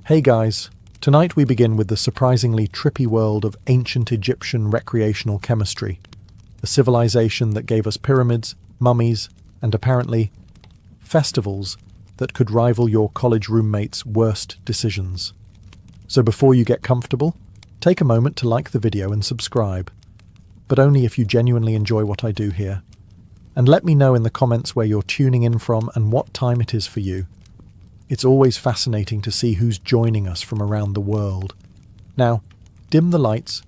Hey guys, tonight we begin with the surprisingly trippy world of ancient Egyptian recreational chemistry, a civilization that gave us pyramids, mummies, and apparently festivals that could rival your college roommate's worst decisions. So before you get comfortable, take a moment to like the video and subscribe, but only if you genuinely enjoy what I do here. And let me know in the comments where you're tuning in from and what time it is for you. It's always fascinating to see who's joining us from around the world. Now, dim the lights,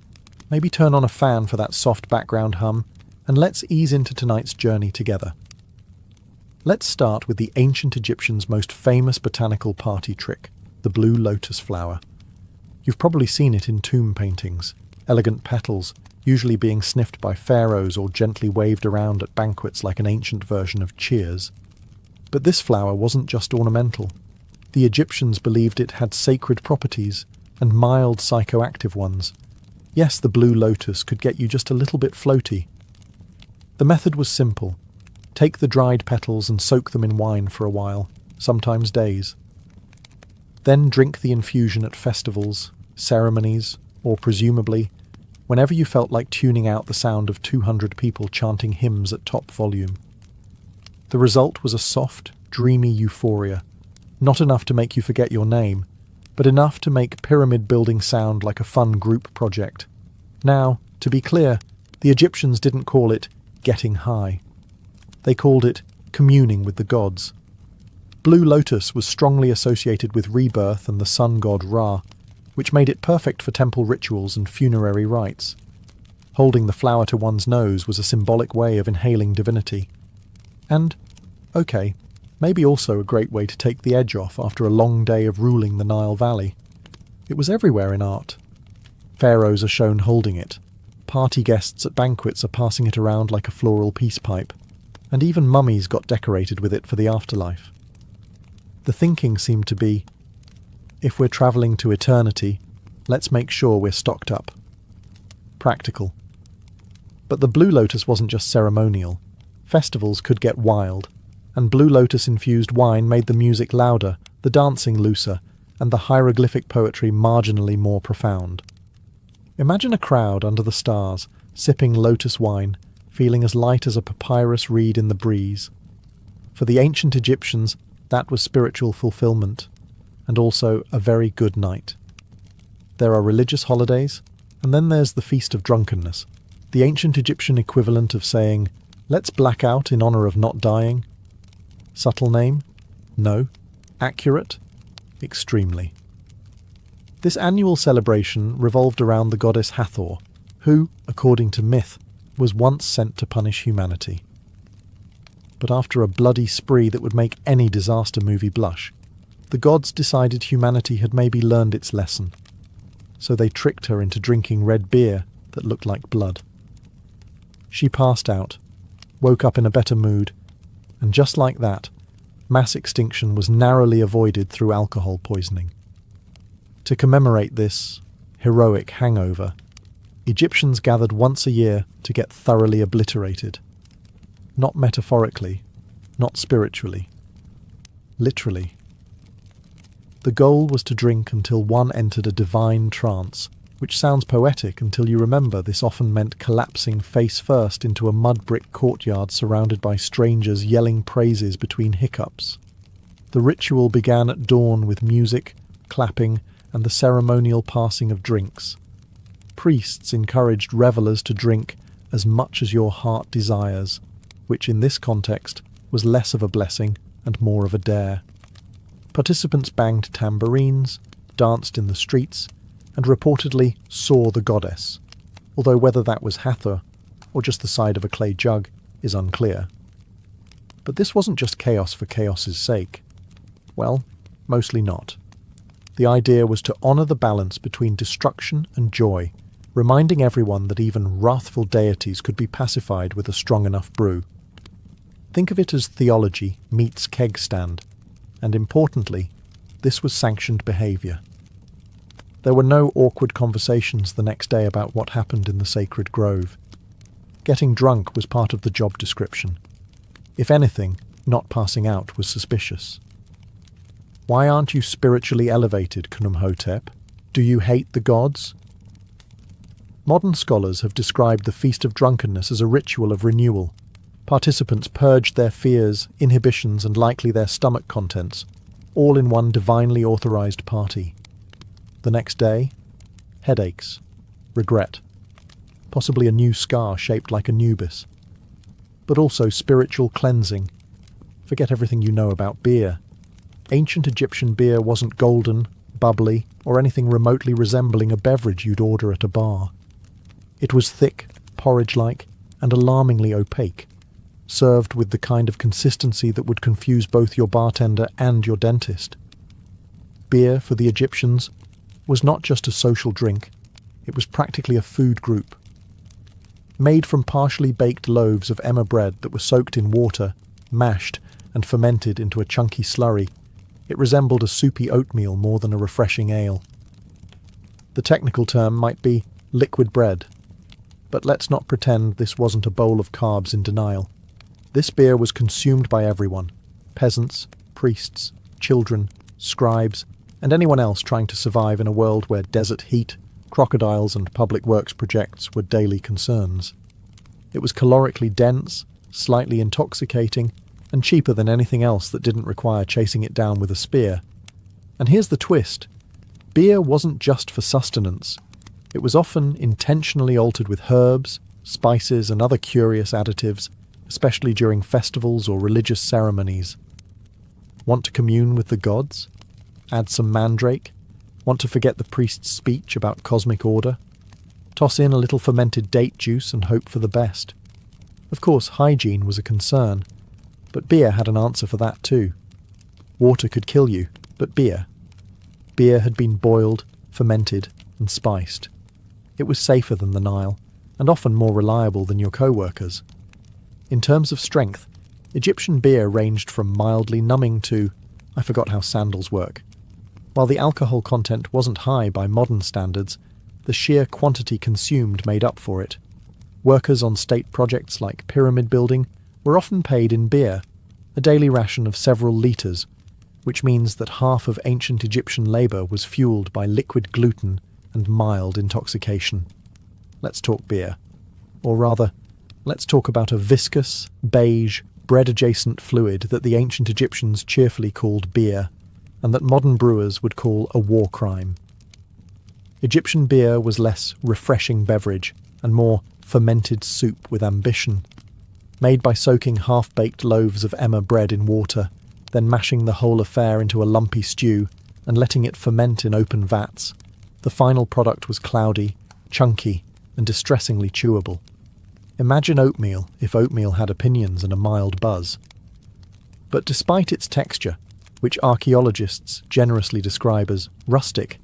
maybe turn on a fan for that soft background hum, and let's ease into tonight's journey together. Let's start with the ancient Egyptians' most famous botanical party trick, the blue lotus flower. You've probably seen it in tomb paintings, elegant petals, usually being sniffed by pharaohs or gently waved around at banquets like an ancient version of cheers. But this flower wasn't just ornamental. The Egyptians believed it had sacred properties and mild psychoactive ones. Yes, the blue lotus could get you just a little bit floaty. The method was simple. Take the dried petals and soak them in wine for a while, sometimes days. Then drink the infusion at festivals, ceremonies, or presumably, whenever you felt like tuning out the sound of 200 people chanting hymns at top volume. The result was a soft, dreamy euphoria. Not enough to make you forget your name, but enough to make pyramid building sound like a fun group project. Now, to be clear, the Egyptians didn't call it getting high. They called it communing with the gods. Blue lotus was strongly associated with rebirth and the sun god Ra, which made it perfect for temple rituals and funerary rites. Holding the flower to one's nose was a symbolic way of inhaling divinity. And, okay, maybe also a great way to take the edge off after a long day of ruling the Nile Valley. It was everywhere in art. Pharaohs are shown holding it. Party guests at banquets are passing it around like a floral peace pipe. And even mummies got decorated with it for the afterlife. The thinking seemed to be, if we're travelling to eternity, let's make sure we're stocked up. Practical. But the blue lotus wasn't just ceremonial. Festivals could get wild, and blue lotus-infused wine made the music louder, the dancing looser, and the hieroglyphic poetry marginally more profound. Imagine a crowd under the stars, sipping lotus wine, feeling as light as a papyrus reed in the breeze. For the ancient Egyptians, that was spiritual fulfillment, and also a very good night. There are religious holidays, and then there's the Feast of Drunkenness, the ancient Egyptian equivalent of saying, let's black out in honour of not dying. Subtle name? No. Accurate? Extremely. This annual celebration revolved around the goddess Hathor, who, according to myth, was once sent to punish humanity. But after a bloody spree that would make any disaster movie blush, the gods decided humanity had maybe learned its lesson. So they tricked her into drinking red beer that looked like blood. She passed out, woke up in a better mood, and just like that, mass extinction was narrowly avoided through alcohol poisoning. To commemorate this heroic hangover, Egyptians gathered once a year to get thoroughly obliterated. Not metaphorically, not spiritually. Literally. The goal was to drink until one entered a divine trance, which sounds poetic until you remember this often meant collapsing face first into a mud brick courtyard surrounded by strangers yelling praises between hiccups. The ritual began at dawn with music, clapping, and the ceremonial passing of drinks. Priests encouraged revelers to drink as much as your heart desires, which in this context was less of a blessing and more of a dare. Participants banged tambourines, danced in the streets, and reportedly saw the goddess, although whether that was Hathor or just the side of a clay jug is unclear. But this wasn't just chaos for chaos's sake. Well, mostly not. The idea was to honour the balance between destruction and joy, reminding everyone that even wrathful deities could be pacified with a strong enough brew. Think of it as theology meets keg stand, and importantly, this was sanctioned behaviour. There were no awkward conversations the next day about what happened in the sacred grove. Getting drunk was part of the job description. If anything, not passing out was suspicious. Why aren't you spiritually elevated, Khnumhotep? Do you hate the gods? Modern scholars have described the Feast of Drunkenness as a ritual of renewal. Participants purged their fears, inhibitions, and likely their stomach contents, all in one divinely authorized party. The next day, headaches, regret, possibly a new scar shaped like Anubis, but also spiritual cleansing. Forget everything you know about beer. Ancient Egyptian beer wasn't golden, bubbly, or anything remotely resembling a beverage you'd order at a bar. It was thick, porridge-like, and alarmingly opaque, served with the kind of consistency that would confuse both your bartender and your dentist. Beer, for the Egyptians, was not just a social drink, it was practically a food group. Made from partially baked loaves of emmer bread that were soaked in water, mashed, and fermented into a chunky slurry, it resembled a soupy oatmeal more than a refreshing ale. The technical term might be liquid bread, but let's not pretend this wasn't a bowl of carbs in denial. This beer was consumed by everyone: peasants, priests, children, scribes, and anyone else trying to survive in a world where desert heat, crocodiles, and public works projects were daily concerns. It was calorically dense, slightly intoxicating, and cheaper than anything else that didn't require chasing it down with a spear. And here's the twist: beer wasn't just for sustenance. It was often intentionally altered with herbs, spices, and other curious additives, especially during festivals or religious ceremonies. Want to commune with the gods? Add some mandrake? Want to forget the priest's speech about cosmic order? Toss in a little fermented date juice and hope for the best. Of course, hygiene was a concern, but beer had an answer for that too. Water could kill you, but beer had been boiled, fermented, and spiced. It was safer than the Nile, and often more reliable than your co-workers. In terms of strength, Egyptian beer ranged from mildly numbing to, I forgot how sandals work. While the alcohol content wasn't high by modern standards, the sheer quantity consumed made up for it. Workers on state projects like pyramid building were often paid in beer, a daily ration of several litres, which means that half of ancient Egyptian labour was fueled by liquid gluten and mild intoxication. Let's talk beer. Or rather, let's talk about a viscous, beige, bread-adjacent fluid that the ancient Egyptians cheerfully called beer, and that modern brewers would call a war crime. Egyptian beer was less refreshing beverage and more fermented soup with ambition. Made by soaking half-baked loaves of emmer bread in water, then mashing the whole affair into a lumpy stew and letting it ferment in open vats, the final product was cloudy, chunky, and distressingly chewable. Imagine oatmeal if oatmeal had opinions and a mild buzz. But despite its texture, which archaeologists generously describe as rustic,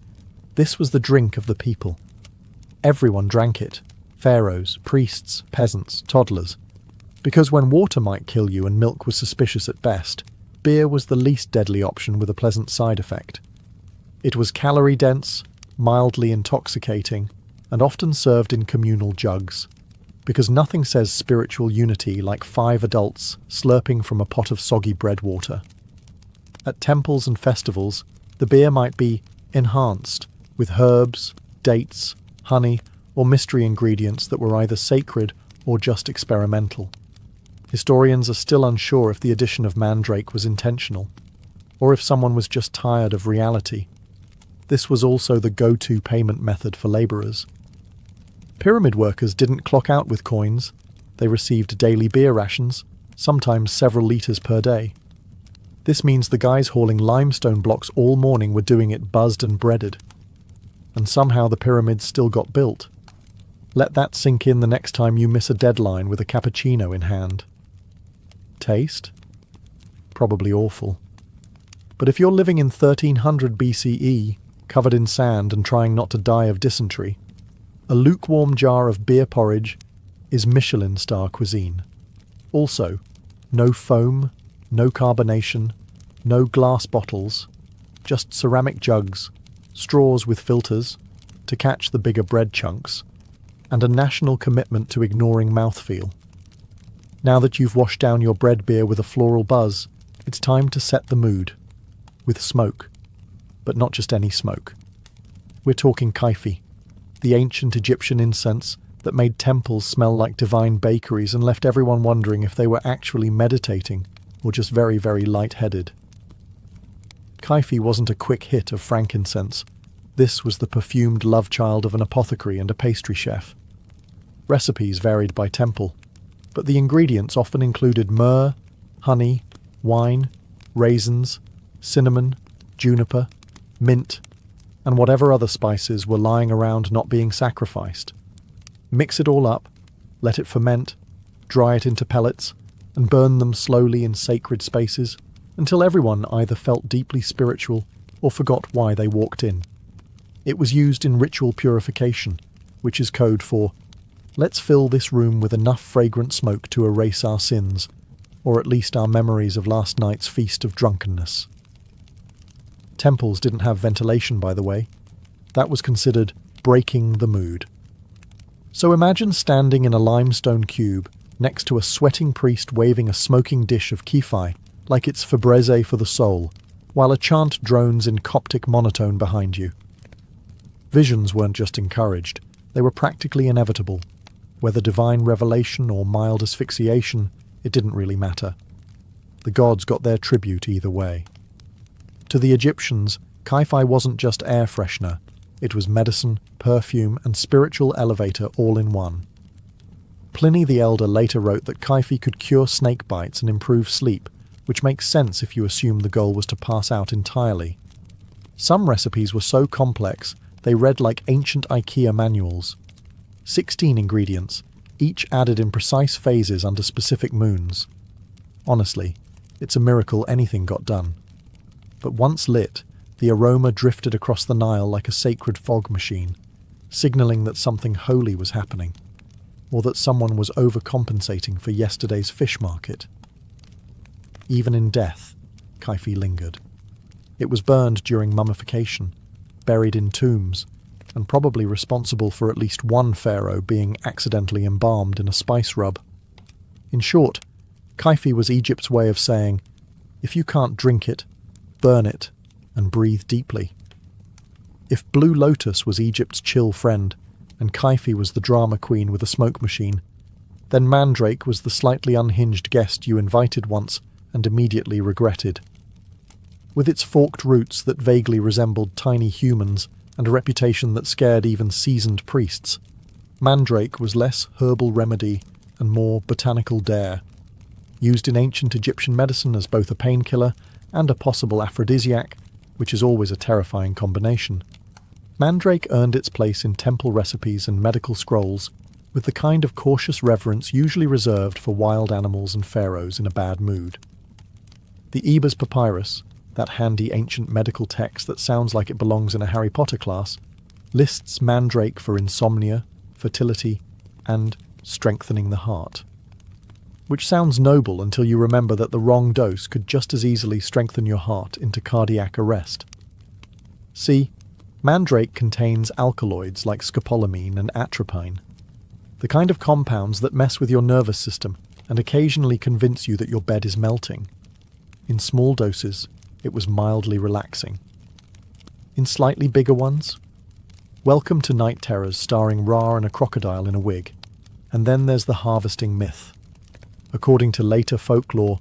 this was the drink of the people. Everyone drank it: pharaohs, priests, peasants, toddlers. Because when water might kill you and milk was suspicious at best, beer was the least deadly option with a pleasant side effect. It was calorie-dense, mildly intoxicating, and often served in communal jugs, because nothing says spiritual unity like 5 adults slurping from a pot of soggy bread water. At temples and festivals, the beer might be enhanced with herbs, dates, honey, or mystery ingredients that were either sacred or just experimental. Historians are still unsure if the addition of mandrake was intentional, or if someone was just tired of reality. This was also the go-to payment method for labourers. Pyramid workers didn't clock out with coins. They received daily beer rations, sometimes several litres per day. This means the guys hauling limestone blocks all morning were doing it buzzed and breaded. And somehow the pyramids still got built. Let that sink in the next time you miss a deadline with a cappuccino in hand. Taste? Probably awful. But if you're living in 1300 BCE, covered in sand and trying not to die of dysentery, a lukewarm jar of beer porridge is Michelin star cuisine. Also, no foam, no carbonation, no glass bottles, just ceramic jugs, straws with filters to catch the bigger bread chunks, and a national commitment to ignoring mouthfeel. Now that you've washed down your bread beer with a floral buzz, it's time to set the mood. with smoke. But not just any smoke. We're talking kaifi, the ancient Egyptian incense that made temples smell like divine bakeries and left everyone wondering if they were actually meditating or just very, very light-headed. Kaifi wasn't a quick hit of frankincense. This was the perfumed love child of an apothecary and a pastry chef. Recipes varied by temple, but the ingredients often included myrrh, honey, wine, raisins, cinnamon, juniper, mint, and whatever other spices were lying around not being sacrificed. Mix it all up, let it ferment, dry it into pellets, and burn them slowly in sacred spaces until everyone either felt deeply spiritual or forgot why they walked in. It was used in ritual purification, which is code for, let's fill this room with enough fragrant smoke to erase our sins, or at least our memories of last night's feast of drunkenness. Temples didn't have ventilation, by the way. That was considered breaking the mood. So imagine standing in a limestone cube next to a sweating priest waving a smoking dish of kifi like it's Fabreze for the soul, while a chant drones in Coptic monotone behind you. Visions weren't just encouraged, they were practically inevitable. Whether divine revelation or mild asphyxiation, it didn't really matter. The gods got their tribute either way. To the Egyptians, kaifi wasn't just air freshener, it was medicine, perfume, and spiritual elevator all in one. Pliny the Elder later wrote that kaifi could cure snake bites and improve sleep, which makes sense if you assume the goal was to pass out entirely. Some recipes were so complex, they read like ancient IKEA manuals. 16 ingredients, each added in precise phases under specific moons. Honestly, it's a miracle anything got done. But once lit, the aroma drifted across the Nile like a sacred fog machine, signalling that something holy was happening, or that someone was overcompensating for yesterday's fish market. Even in death, kaifi lingered. It was burned during mummification, buried in tombs, and probably responsible for at least one pharaoh being accidentally embalmed in a spice rub. In short, kaifi was Egypt's way of saying, if you can't drink it, burn it, and breathe deeply. If Blue Lotus was Egypt's chill friend, and kaifi was the drama queen with a smoke machine, then Mandrake was the slightly unhinged guest you invited once and immediately regretted. With its forked roots that vaguely resembled tiny humans and a reputation that scared even seasoned priests, Mandrake was less herbal remedy and more botanical dare. Used in ancient Egyptian medicine as both a painkiller and a possible aphrodisiac, which is always a terrifying combination, Mandrake earned its place in temple recipes and medical scrolls with the kind of cautious reverence usually reserved for wild animals and pharaohs in a bad mood. The Ebers Papyrus, that handy ancient medical text that sounds like it belongs in a Harry Potter class, lists mandrake for insomnia, fertility, and strengthening the heart. Which sounds noble until you remember that the wrong dose could just as easily strengthen your heart into cardiac arrest. See, mandrake contains alkaloids like scopolamine and atropine, the kind of compounds that mess with your nervous system and occasionally convince you that your bed is melting. In small doses, it was mildly relaxing. In slightly bigger ones, welcome to Night Terrors starring Ra and a crocodile in a wig. And then there's the harvesting myth. According to later folklore,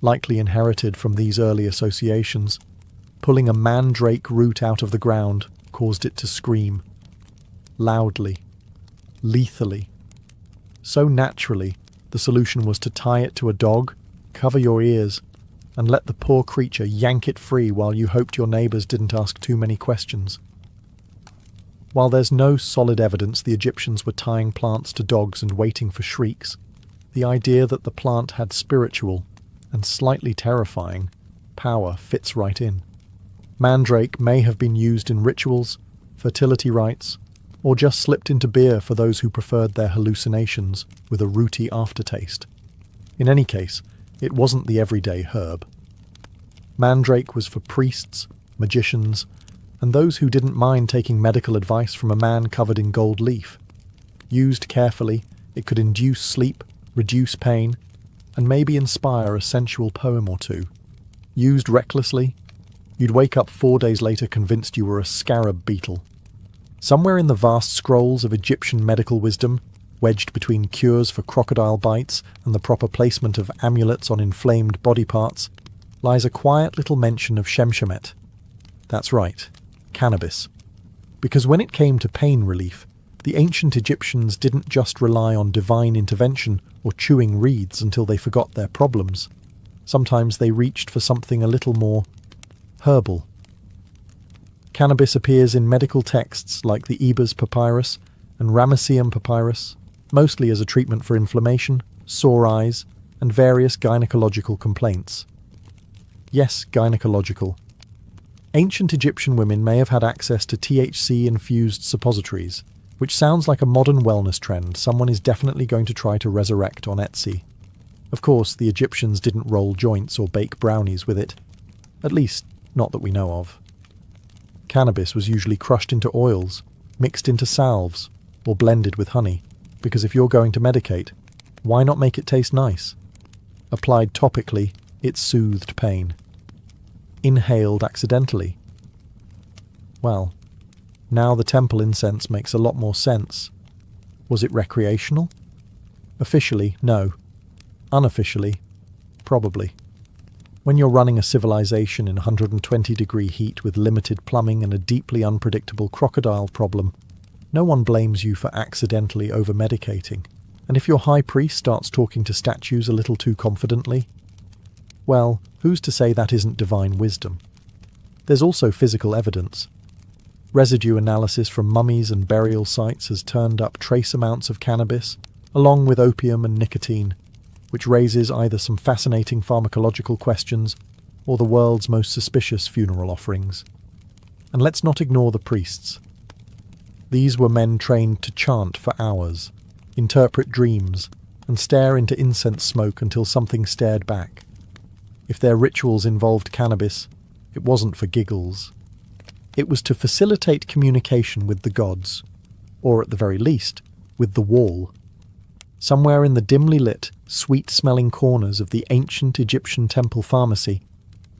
likely inherited from these early associations, pulling a mandrake root out of the ground caused it to scream. Loudly. Lethally. So naturally, the solution was to tie it to a dog, cover your ears, and let the poor creature yank it free while you hoped your neighbours didn't ask too many questions. While there's no solid evidence the Egyptians were tying plants to dogs and waiting for shrieks, the idea that the plant had spiritual, and slightly terrifying, power fits right in. Mandrake may have been used in rituals, fertility rites, or just slipped into beer for those who preferred their hallucinations with a rooty aftertaste. In any case, it wasn't the everyday herb. Mandrake was for priests, magicians, and those who didn't mind taking medical advice from a man covered in gold leaf. Used carefully, it could induce sleep, reduce pain, and maybe inspire a sensual poem or two. Used recklessly, You'd wake up 4 days later convinced you were a scarab beetle. Somewhere in the vast scrolls of Egyptian medical wisdom, wedged between cures for crocodile bites and the proper placement of amulets on inflamed body parts, lies a quiet little mention of Shemshemet. That's right, cannabis. Because when it came to pain relief, the ancient Egyptians didn't just rely on divine intervention or chewing reeds until they forgot their problems. Sometimes they reached for something a little more herbal. Cannabis appears in medical texts like the Ebers Papyrus and Ramesseum Papyrus, mostly as a treatment for inflammation, sore eyes, and various gynecological complaints. Yes, gynecological. Ancient Egyptian women may have had access to THC-infused suppositories, which sounds like a modern wellness trend someone is definitely going to try to resurrect on Etsy. Of course, the Egyptians didn't roll joints or bake brownies with it. At least, not that we know of. Cannabis was usually crushed into oils, mixed into salves, or blended with honey, because if you're going to medicate, why not make it taste nice? Applied topically, it soothed pain. Inhaled accidentally. Well, now the temple incense makes a lot more sense. Was it recreational? Officially, no. Unofficially, probably. When you're running a civilization in 120-degree heat with limited plumbing and a deeply unpredictable crocodile problem, no one blames you for accidentally over-medicating. And if your high priest starts talking to statues a little too confidently, well, who's to say that isn't divine wisdom? There's also physical evidence. Residue analysis from mummies and burial sites has turned up trace amounts of cannabis, along with opium and nicotine, which raises either some fascinating pharmacological questions or the world's most suspicious funeral offerings. And let's not ignore the priests. These were men trained to chant for hours, interpret dreams, and stare into incense smoke until something stared back. If their rituals involved cannabis, it wasn't for giggles. It was to facilitate communication with the gods, or at the very least, with the wall. Somewhere in the dimly lit, sweet-smelling corners of the ancient Egyptian temple pharmacy,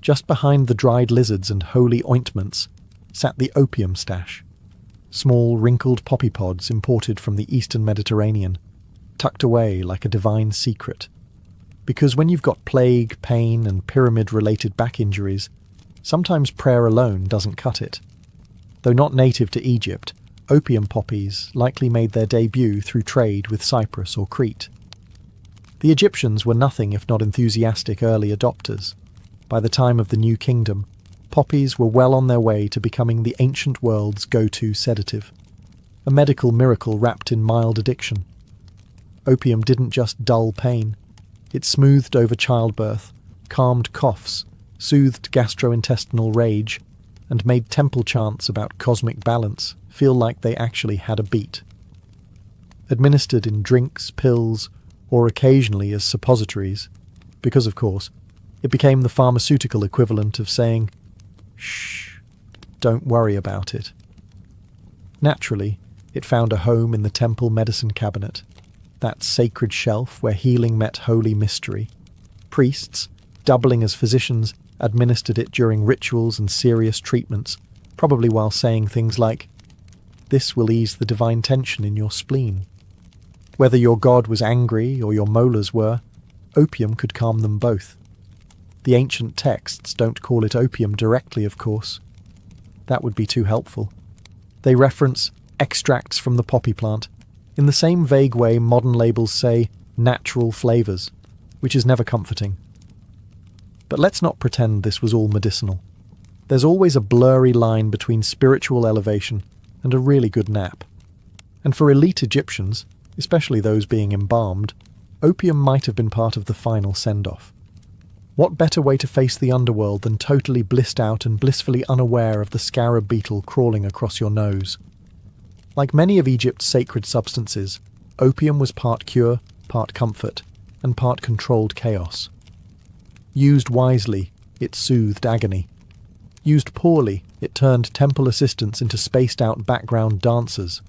just behind the dried lizards and holy ointments, sat the opium stash. Small, wrinkled poppy pods imported from the eastern Mediterranean, tucked away like a divine secret. Because when you've got plague, pain, and pyramid-related back injuries, sometimes prayer alone doesn't cut it. Though not native to Egypt, opium poppies likely made their debut through trade with Cyprus or Crete. The Egyptians were nothing if not enthusiastic early adopters. By the time of the New Kingdom, poppies were well on their way to becoming the ancient world's go-to sedative, a medical miracle wrapped in mild addiction. Opium didn't just dull pain, it smoothed over childbirth, calmed coughs, soothed gastrointestinal rage, and made temple chants about cosmic balance feel like they actually had a beat. Administered in drinks, pills, or occasionally as suppositories, because of course, it became the pharmaceutical equivalent of saying, "Shh, don't worry about it." Naturally, it found a home in the temple medicine cabinet, that sacred shelf where healing met holy mystery. Priests, doubling as physicians, administered it during rituals and serious treatments, probably while saying things like, "This will ease the divine tension in your spleen." Whether your god was angry or your molars were, opium could calm them both. The ancient texts don't call it opium directly, of course. That would be too helpful. They reference extracts from the poppy plant, in the same vague way modern labels say natural flavours, which is never comforting. But let's not pretend this was all medicinal. There's always a blurry line between spiritual elevation and a really good nap. And for elite Egyptians, especially those being embalmed, opium might have been part of the final send-off. What better way to face the underworld than totally blissed out and blissfully unaware of the scarab beetle crawling across your nose? Like many of Egypt's sacred substances, opium was part cure, part comfort, and part controlled chaos. Used wisely, it soothed agony. Used poorly, it turned temple assistants into spaced-out background dancers.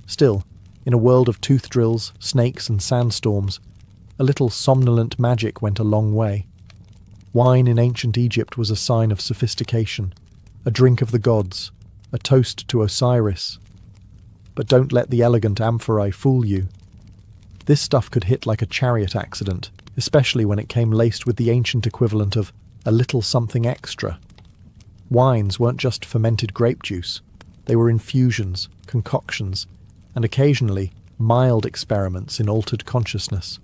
Still, in a world of tooth drills, snakes, and sandstorms, a little somnolent magic went a long way. Wine in ancient Egypt was a sign of sophistication, a drink of the gods, a toast to Osiris. But don't let the elegant amphorae fool you. This stuff could hit like a chariot accident, especially when it came laced with the ancient equivalent of a little something extra. Wines weren't just fermented grape juice. They were infusions, concoctions, and occasionally mild experiments in altered consciousness.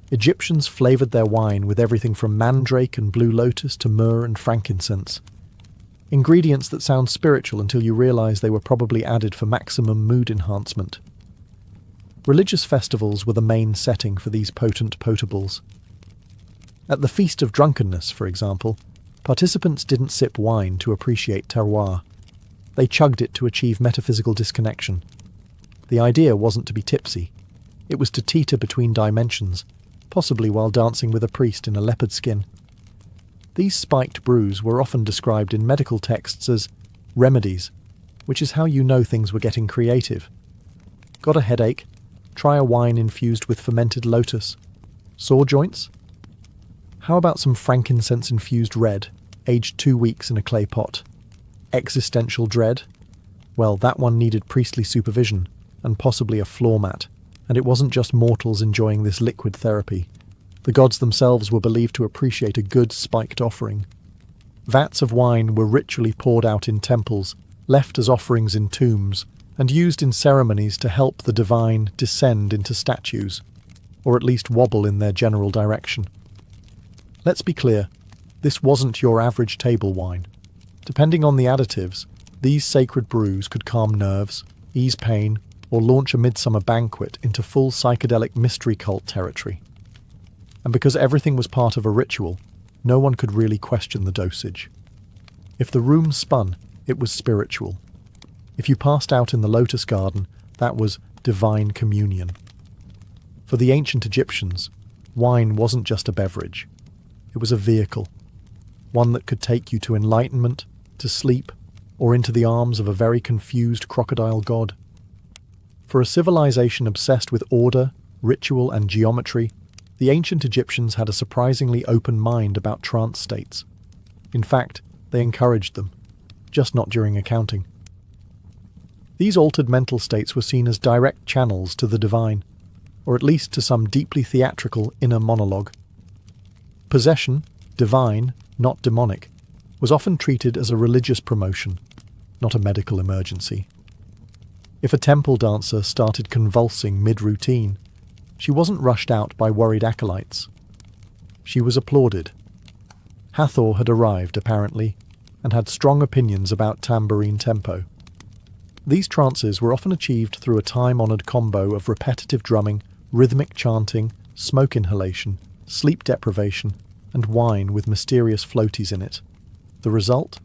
Egyptians flavoured their wine with everything from mandrake and blue lotus to myrrh and frankincense. Ingredients that sound spiritual until you realise they were probably added for maximum mood enhancement. Religious festivals were the main setting for these potent potables. At the Feast of Drunkenness, for example, participants didn't sip wine to appreciate terroir. They chugged it to achieve metaphysical disconnection. The idea wasn't to be tipsy. It was to teeter between dimensions, possibly while dancing with a priest in a leopard skin. These spiked brews were often described in medical texts as remedies, which is how you know things were getting creative. Got a headache? Try a wine infused with fermented lotus. Sore joints? How about some frankincense-infused red, aged 2 weeks in a clay pot? Existential dread? Well, that one needed priestly supervision, and possibly a floor mat, and it wasn't just mortals enjoying this liquid therapy. The gods themselves were believed to appreciate a good spiked offering. Vats of wine were ritually poured out in temples, left as offerings in tombs, and used in ceremonies to help the divine descend into statues, or at least wobble in their general direction. Let's be clear, this wasn't your average table wine. Depending on the additives, these sacred brews could calm nerves, ease pain, or launch a midsummer banquet into full psychedelic mystery cult territory. And because everything was part of a ritual, no one could really question the dosage. If the room spun, it was spiritual. If you passed out in the lotus garden, that was divine communion. For the ancient Egyptians, wine wasn't just a beverage. It was a vehicle, one that could take you to enlightenment, to sleep, or into the arms of a very confused crocodile god. For a civilization obsessed with order, ritual, and geometry, the ancient Egyptians had a surprisingly open mind about trance states. In fact, they encouraged them, just not during accounting. These altered mental states were seen as direct channels to the divine, or at least to some deeply theatrical inner monologue. Possession, divine, not demonic, was often treated as a religious promotion, not a medical emergency. If a temple dancer started convulsing mid-routine, she wasn't rushed out by worried acolytes. She was applauded. Hathor had arrived, apparently, and had strong opinions about tambourine tempo. These trances were often achieved through a time-honoured combo of repetitive drumming, rhythmic chanting, smoke inhalation, sleep deprivation, and wine with mysterious floaties in it. The result?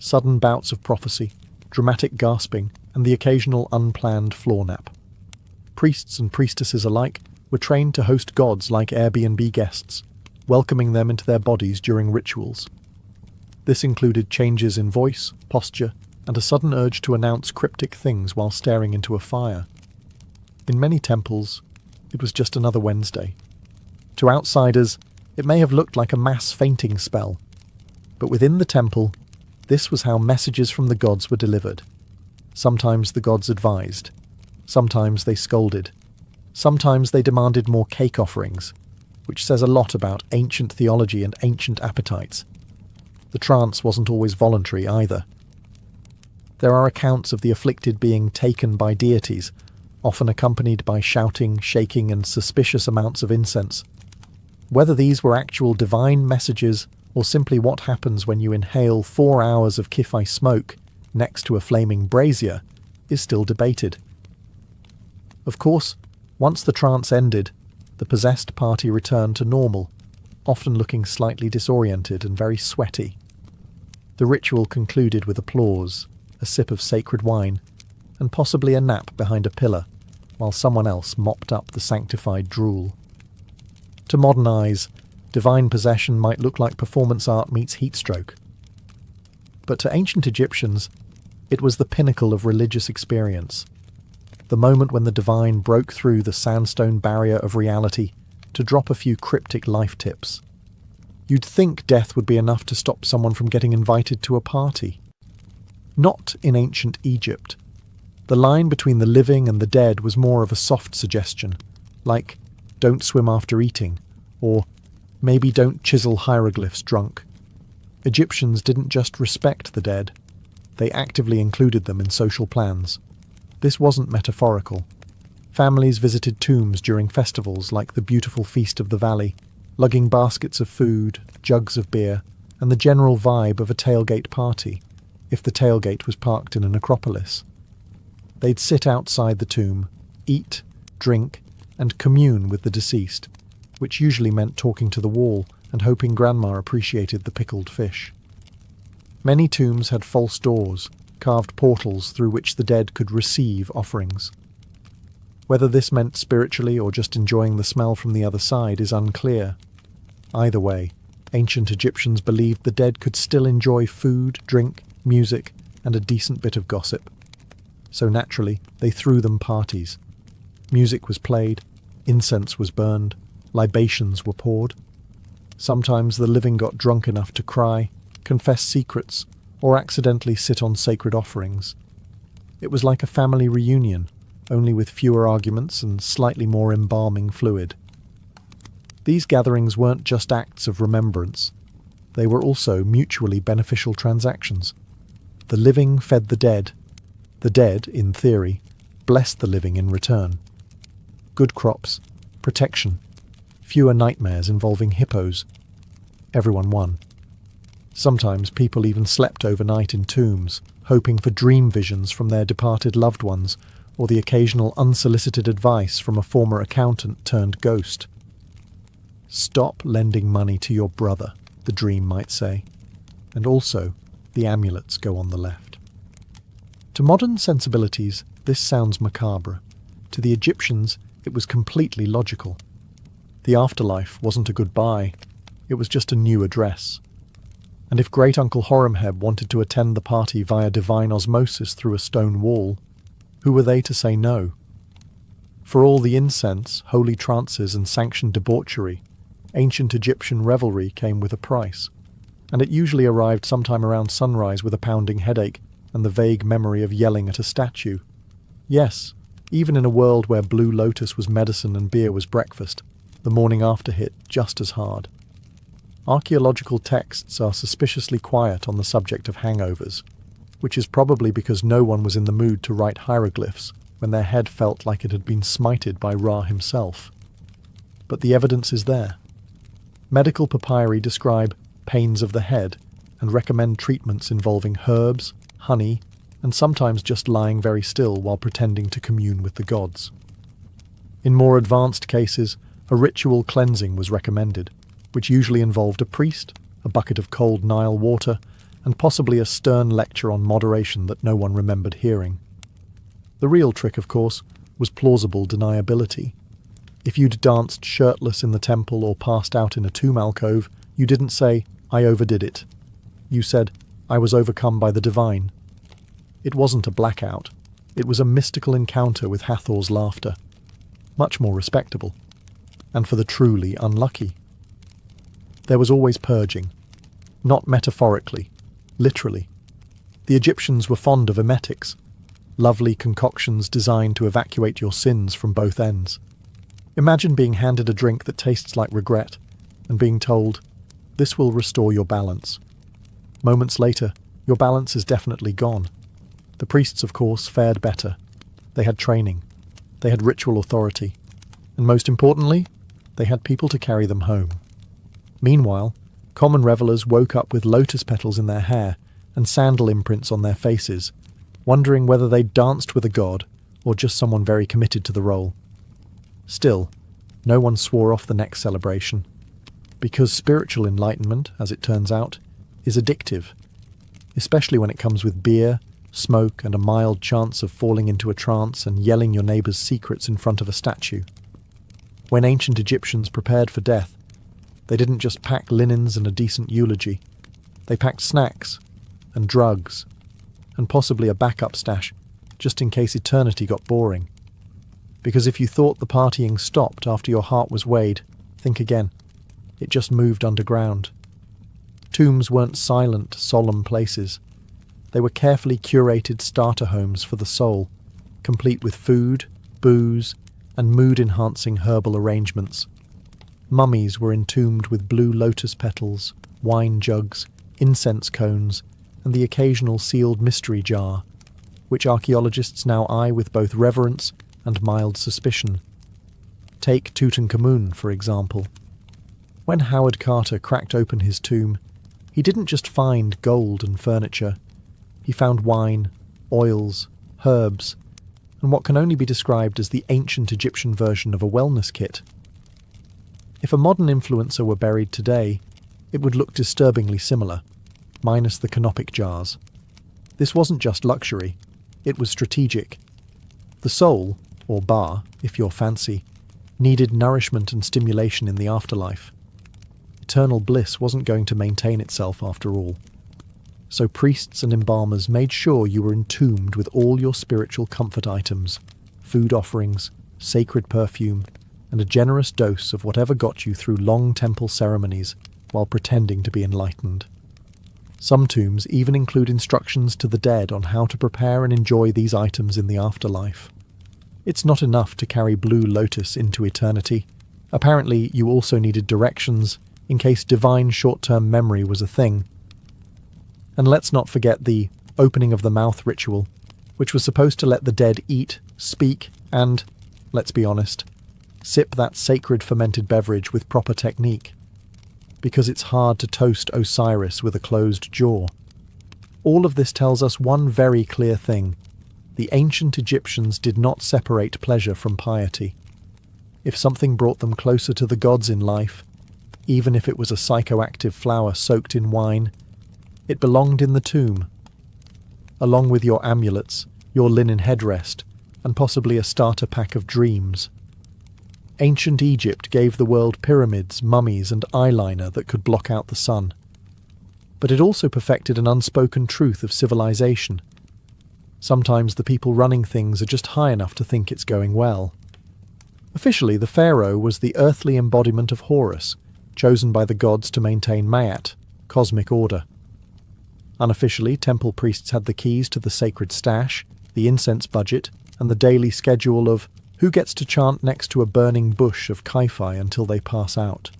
Sudden bouts of prophecy, dramatic gasping, and the occasional unplanned floor nap. Priests and priestesses alike were trained to host gods like Airbnb guests, welcoming them into their bodies during rituals. This included changes in voice, posture, and a sudden urge to announce cryptic things while staring into a fire. In many temples, it was just another Wednesday. To outsiders, it may have looked like a mass fainting spell, but within the temple, this was how messages from the gods were delivered. Sometimes the gods advised. Sometimes they scolded. Sometimes they demanded more cake offerings, which says a lot about ancient theology and ancient appetites. The trance wasn't always voluntary either. There are accounts of the afflicted being taken by deities, often accompanied by shouting, shaking, and suspicious amounts of incense. Whether these were actual divine messages or simply what happens when you inhale 4 hours of Kifi smoke next to a flaming brazier is still debated. Of course, once the trance ended, the possessed party returned to normal, often looking slightly disoriented and very sweaty. The ritual concluded with applause, a sip of sacred wine, and possibly a nap behind a pillar, while someone else mopped up the sanctified drool. To modern eyes, divine possession might look like performance art meets heatstroke. But to ancient Egyptians, it was the pinnacle of religious experience, the moment when the divine broke through the sandstone barrier of reality to drop a few cryptic life tips. You'd think death would be enough to stop someone from getting invited to a party. Not in ancient Egypt. The line between the living and the dead was more of a soft suggestion, like, don't swim after eating, or maybe don't chisel hieroglyphs drunk. Egyptians didn't just respect the dead, they actively included them in social plans. This wasn't metaphorical. Families visited tombs during festivals like the beautiful Feast of the Valley, lugging baskets of food, jugs of beer, and the general vibe of a tailgate party, if the tailgate was parked in a necropolis. They'd sit outside the tomb, eat, drink, and commune with the deceased, which usually meant talking to the wall and hoping Grandma appreciated the pickled fish. Many tombs had false doors, carved portals through which the dead could receive offerings. Whether this meant spiritually or just enjoying the smell from the other side is unclear. Either way, ancient Egyptians believed the dead could still enjoy food, drink, music, and a decent bit of gossip. So naturally, they threw them parties. Music was played, incense was burned, libations were poured. Sometimes the living got drunk enough to cry, confess secrets, or accidentally sit on sacred offerings. It was like a family reunion, only with fewer arguments and slightly more embalming fluid. These gatherings weren't just acts of remembrance. They were also mutually beneficial transactions. The living fed the dead. The dead, in theory, blessed the living in return. Good crops, protection, fewer nightmares involving hippos. Everyone won. Sometimes people even slept overnight in tombs, hoping for dream visions from their departed loved ones, or the occasional unsolicited advice from a former accountant turned ghost. Stop lending money to your brother, the dream might say. And also, the amulets go on the left. To modern sensibilities, this sounds macabre. To the Egyptians, it was completely logical. The afterlife wasn't a goodbye, it was just a new address. And if Great-Uncle Horemheb wanted to attend the party via divine osmosis through a stone wall, who were they to say no? For all the incense, holy trances and sanctioned debauchery, ancient Egyptian revelry came with a price, and it usually arrived sometime around sunrise with a pounding headache and the vague memory of yelling at a statue. Yes, even in a world where Blue Lotus was medicine and beer was breakfast, the morning after hit just as hard. Archaeological texts are suspiciously quiet on the subject of hangovers, which is probably because no one was in the mood to write hieroglyphs when their head felt like it had been smited by Ra himself. But the evidence is there. Medical papyri describe pains of the head and recommend treatments involving herbs, honey, and sometimes just lying very still while pretending to commune with the gods. In more advanced cases, a ritual cleansing was recommended, which usually involved a priest, a bucket of cold Nile water, and possibly a stern lecture on moderation that no one remembered hearing. The real trick, of course, was plausible deniability. If you'd danced shirtless in the temple or passed out in a tomb alcove, you didn't say, "I overdid it." You said, "I was overcome by the divine." It wasn't a blackout. It was a mystical encounter with Hathor's laughter. Much more respectable. And for the truly unlucky. There was always purging. Not metaphorically, literally. The Egyptians were fond of emetics, lovely concoctions designed to evacuate your sins from both ends. Imagine being handed a drink that tastes like regret, and being told, "This will restore your balance." Moments later, your balance is definitely gone. The priests, of course, fared better. They had training. They had ritual authority. And most importantly, they had people to carry them home. Meanwhile, common revelers woke up with lotus petals in their hair and sandal imprints on their faces, wondering whether they'd danced with a god or just someone very committed to the role. Still, no one swore off the next celebration, because spiritual enlightenment, as it turns out, is addictive, especially when it comes with beer, smoke, and a mild chance of falling into a trance and yelling your neighbour's secrets in front of a statue. When ancient Egyptians prepared for death, they didn't just pack linens and a decent eulogy. They packed snacks, and drugs, and possibly a backup stash, just in case eternity got boring. Because if you thought the partying stopped after your heart was weighed, think again. It just moved underground. Tombs weren't silent, solemn places. They were carefully curated starter homes for the soul, complete with food, booze, and mood-enhancing herbal arrangements. Mummies were entombed with blue lotus petals, wine jugs, incense cones, and the occasional sealed mystery jar, which archaeologists now eye with both reverence and mild suspicion. Take Tutankhamun, for example. When Howard Carter cracked open his tomb, he didn't just find gold and furniture. He found wine, oils, herbs, and what can only be described as the ancient Egyptian version of a wellness kit. If a modern influencer were buried today, it would look disturbingly similar, minus the canopic jars. This wasn't just luxury, it was strategic. The soul, or Ba, if you're fancy, needed nourishment and stimulation in the afterlife. Eternal bliss wasn't going to maintain itself after all. So priests and embalmers made sure you were entombed with all your spiritual comfort items, food offerings, sacred perfume, and a generous dose of whatever got you through long temple ceremonies while pretending to be enlightened. Some tombs even include instructions to the dead on how to prepare and enjoy these items in the afterlife. It's not enough to carry blue lotus into eternity. Apparently, you also needed directions in case divine short-term memory was a thing. And let's not forget the opening of the mouth ritual, which was supposed to let the dead eat, speak, and, let's be honest, sip that sacred fermented beverage with proper technique, because it's hard to toast Osiris with a closed jaw. All of this tells us one very clear thing. The ancient Egyptians did not separate pleasure from piety. If something brought them closer to the gods in life, even if it was a psychoactive flower soaked in wine, it belonged in the tomb, along with your amulets, your linen headrest, and possibly a starter pack of dreams. Ancient Egypt gave the world pyramids, mummies, and eyeliner that could block out the sun. But it also perfected an unspoken truth of civilization. Sometimes the people running things are just high enough to think it's going well. Officially, the pharaoh was the earthly embodiment of Horus, chosen by the gods to maintain Ma'at, cosmic order. Unofficially, temple priests had the keys to the sacred stash, the incense budget, and the daily schedule of who gets to chant next to a burning bush of Kai-Fi until they pass out.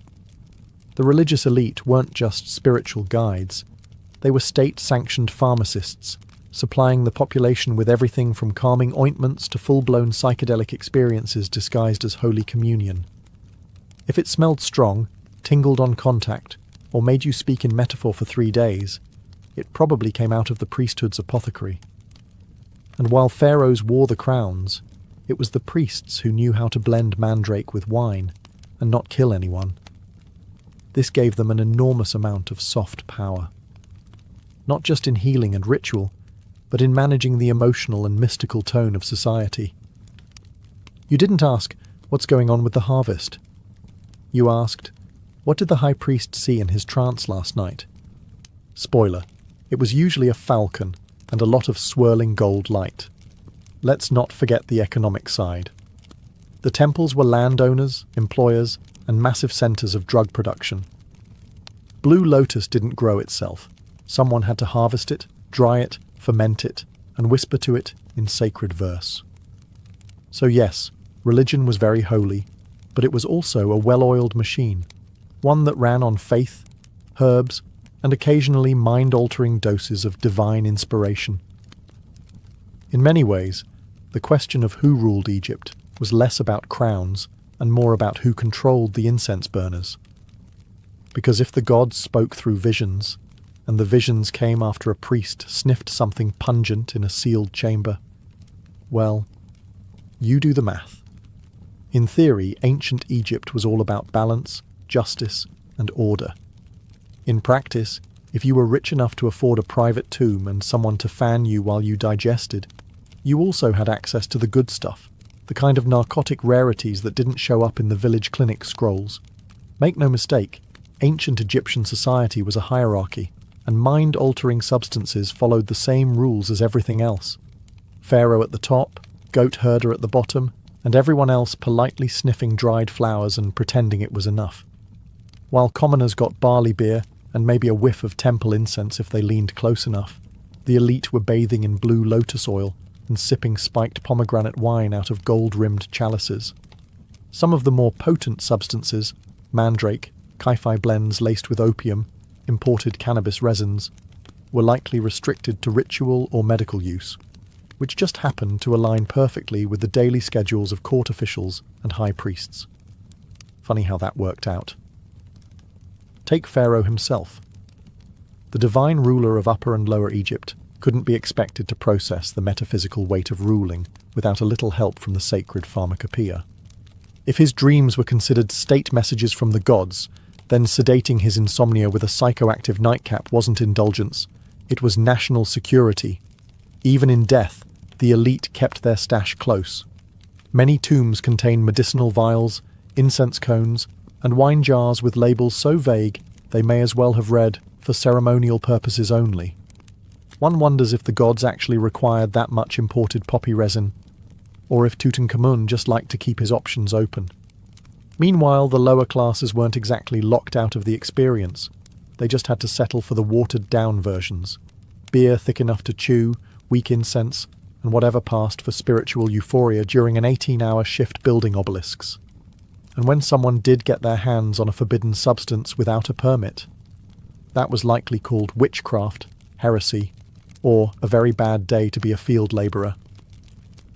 The religious elite weren't just spiritual guides. They were state-sanctioned pharmacists, supplying the population with everything from calming ointments to full-blown psychedelic experiences disguised as Holy Communion. If it smelled strong, tingled on contact, or made you speak in metaphor for 3 days, it probably came out of the priesthood's apothecary. And while pharaohs wore the crowns, it was the priests who knew how to blend mandrake with wine and not kill anyone. This gave them an enormous amount of soft power. Not just in healing and ritual, but in managing the emotional and mystical tone of society. You didn't ask, what's going on with the harvest? You asked, what did the high priest see in his trance last night? Spoiler, it was usually a falcon and a lot of swirling gold light. Let's not forget the economic side. The temples were landowners, employers, and massive centers of drug production. Blue lotus didn't grow itself. Someone had to harvest it, dry it, ferment it, and whisper to it in sacred verse. So yes, religion was very holy, but it was also a well-oiled machine, one that ran on faith, herbs, and occasionally mind-altering doses of divine inspiration. In many ways, the question of who ruled Egypt was less about crowns and more about who controlled the incense burners. Because if the gods spoke through visions, and the visions came after a priest sniffed something pungent in a sealed chamber, well, you do the math. In theory, ancient Egypt was all about balance, justice, and order. In practice, if you were rich enough to afford a private tomb and someone to fan you while you digested, you also had access to the good stuff, the kind of narcotic rarities that didn't show up in the village clinic scrolls. Make no mistake, ancient Egyptian society was a hierarchy, and mind-altering substances followed the same rules as everything else. Pharaoh at the top, goat herder at the bottom, and everyone else politely sniffing dried flowers and pretending it was enough. While commoners got barley beer, and maybe a whiff of temple incense if they leaned close enough. The elite were bathing in blue lotus oil and sipping spiked pomegranate wine out of gold-rimmed chalices. Some of the more potent substances, mandrake, Kai-Fi blends laced with opium, imported cannabis resins, were likely restricted to ritual or medical use, which just happened to align perfectly with the daily schedules of court officials and high priests. Funny how that worked out. Take Pharaoh himself. The divine ruler of Upper and Lower Egypt couldn't be expected to process the metaphysical weight of ruling without a little help from the sacred pharmacopoeia. If his dreams were considered state messages from the gods, then sedating his insomnia with a psychoactive nightcap wasn't indulgence, it was national security. Even in death, the elite kept their stash close. Many tombs contain medicinal vials, incense cones, and wine jars with labels so vague they may as well have read, "for ceremonial purposes only." One wonders if the gods actually required that much imported poppy resin, or if Tutankhamun just liked to keep his options open. Meanwhile, the lower classes weren't exactly locked out of the experience. They just had to settle for the watered-down versions. Beer thick enough to chew, weak incense, and whatever passed for spiritual euphoria during an 18-hour shift building obelisks. And when someone did get their hands on a forbidden substance without a permit, that was likely called witchcraft, heresy, or a very bad day to be a field labourer.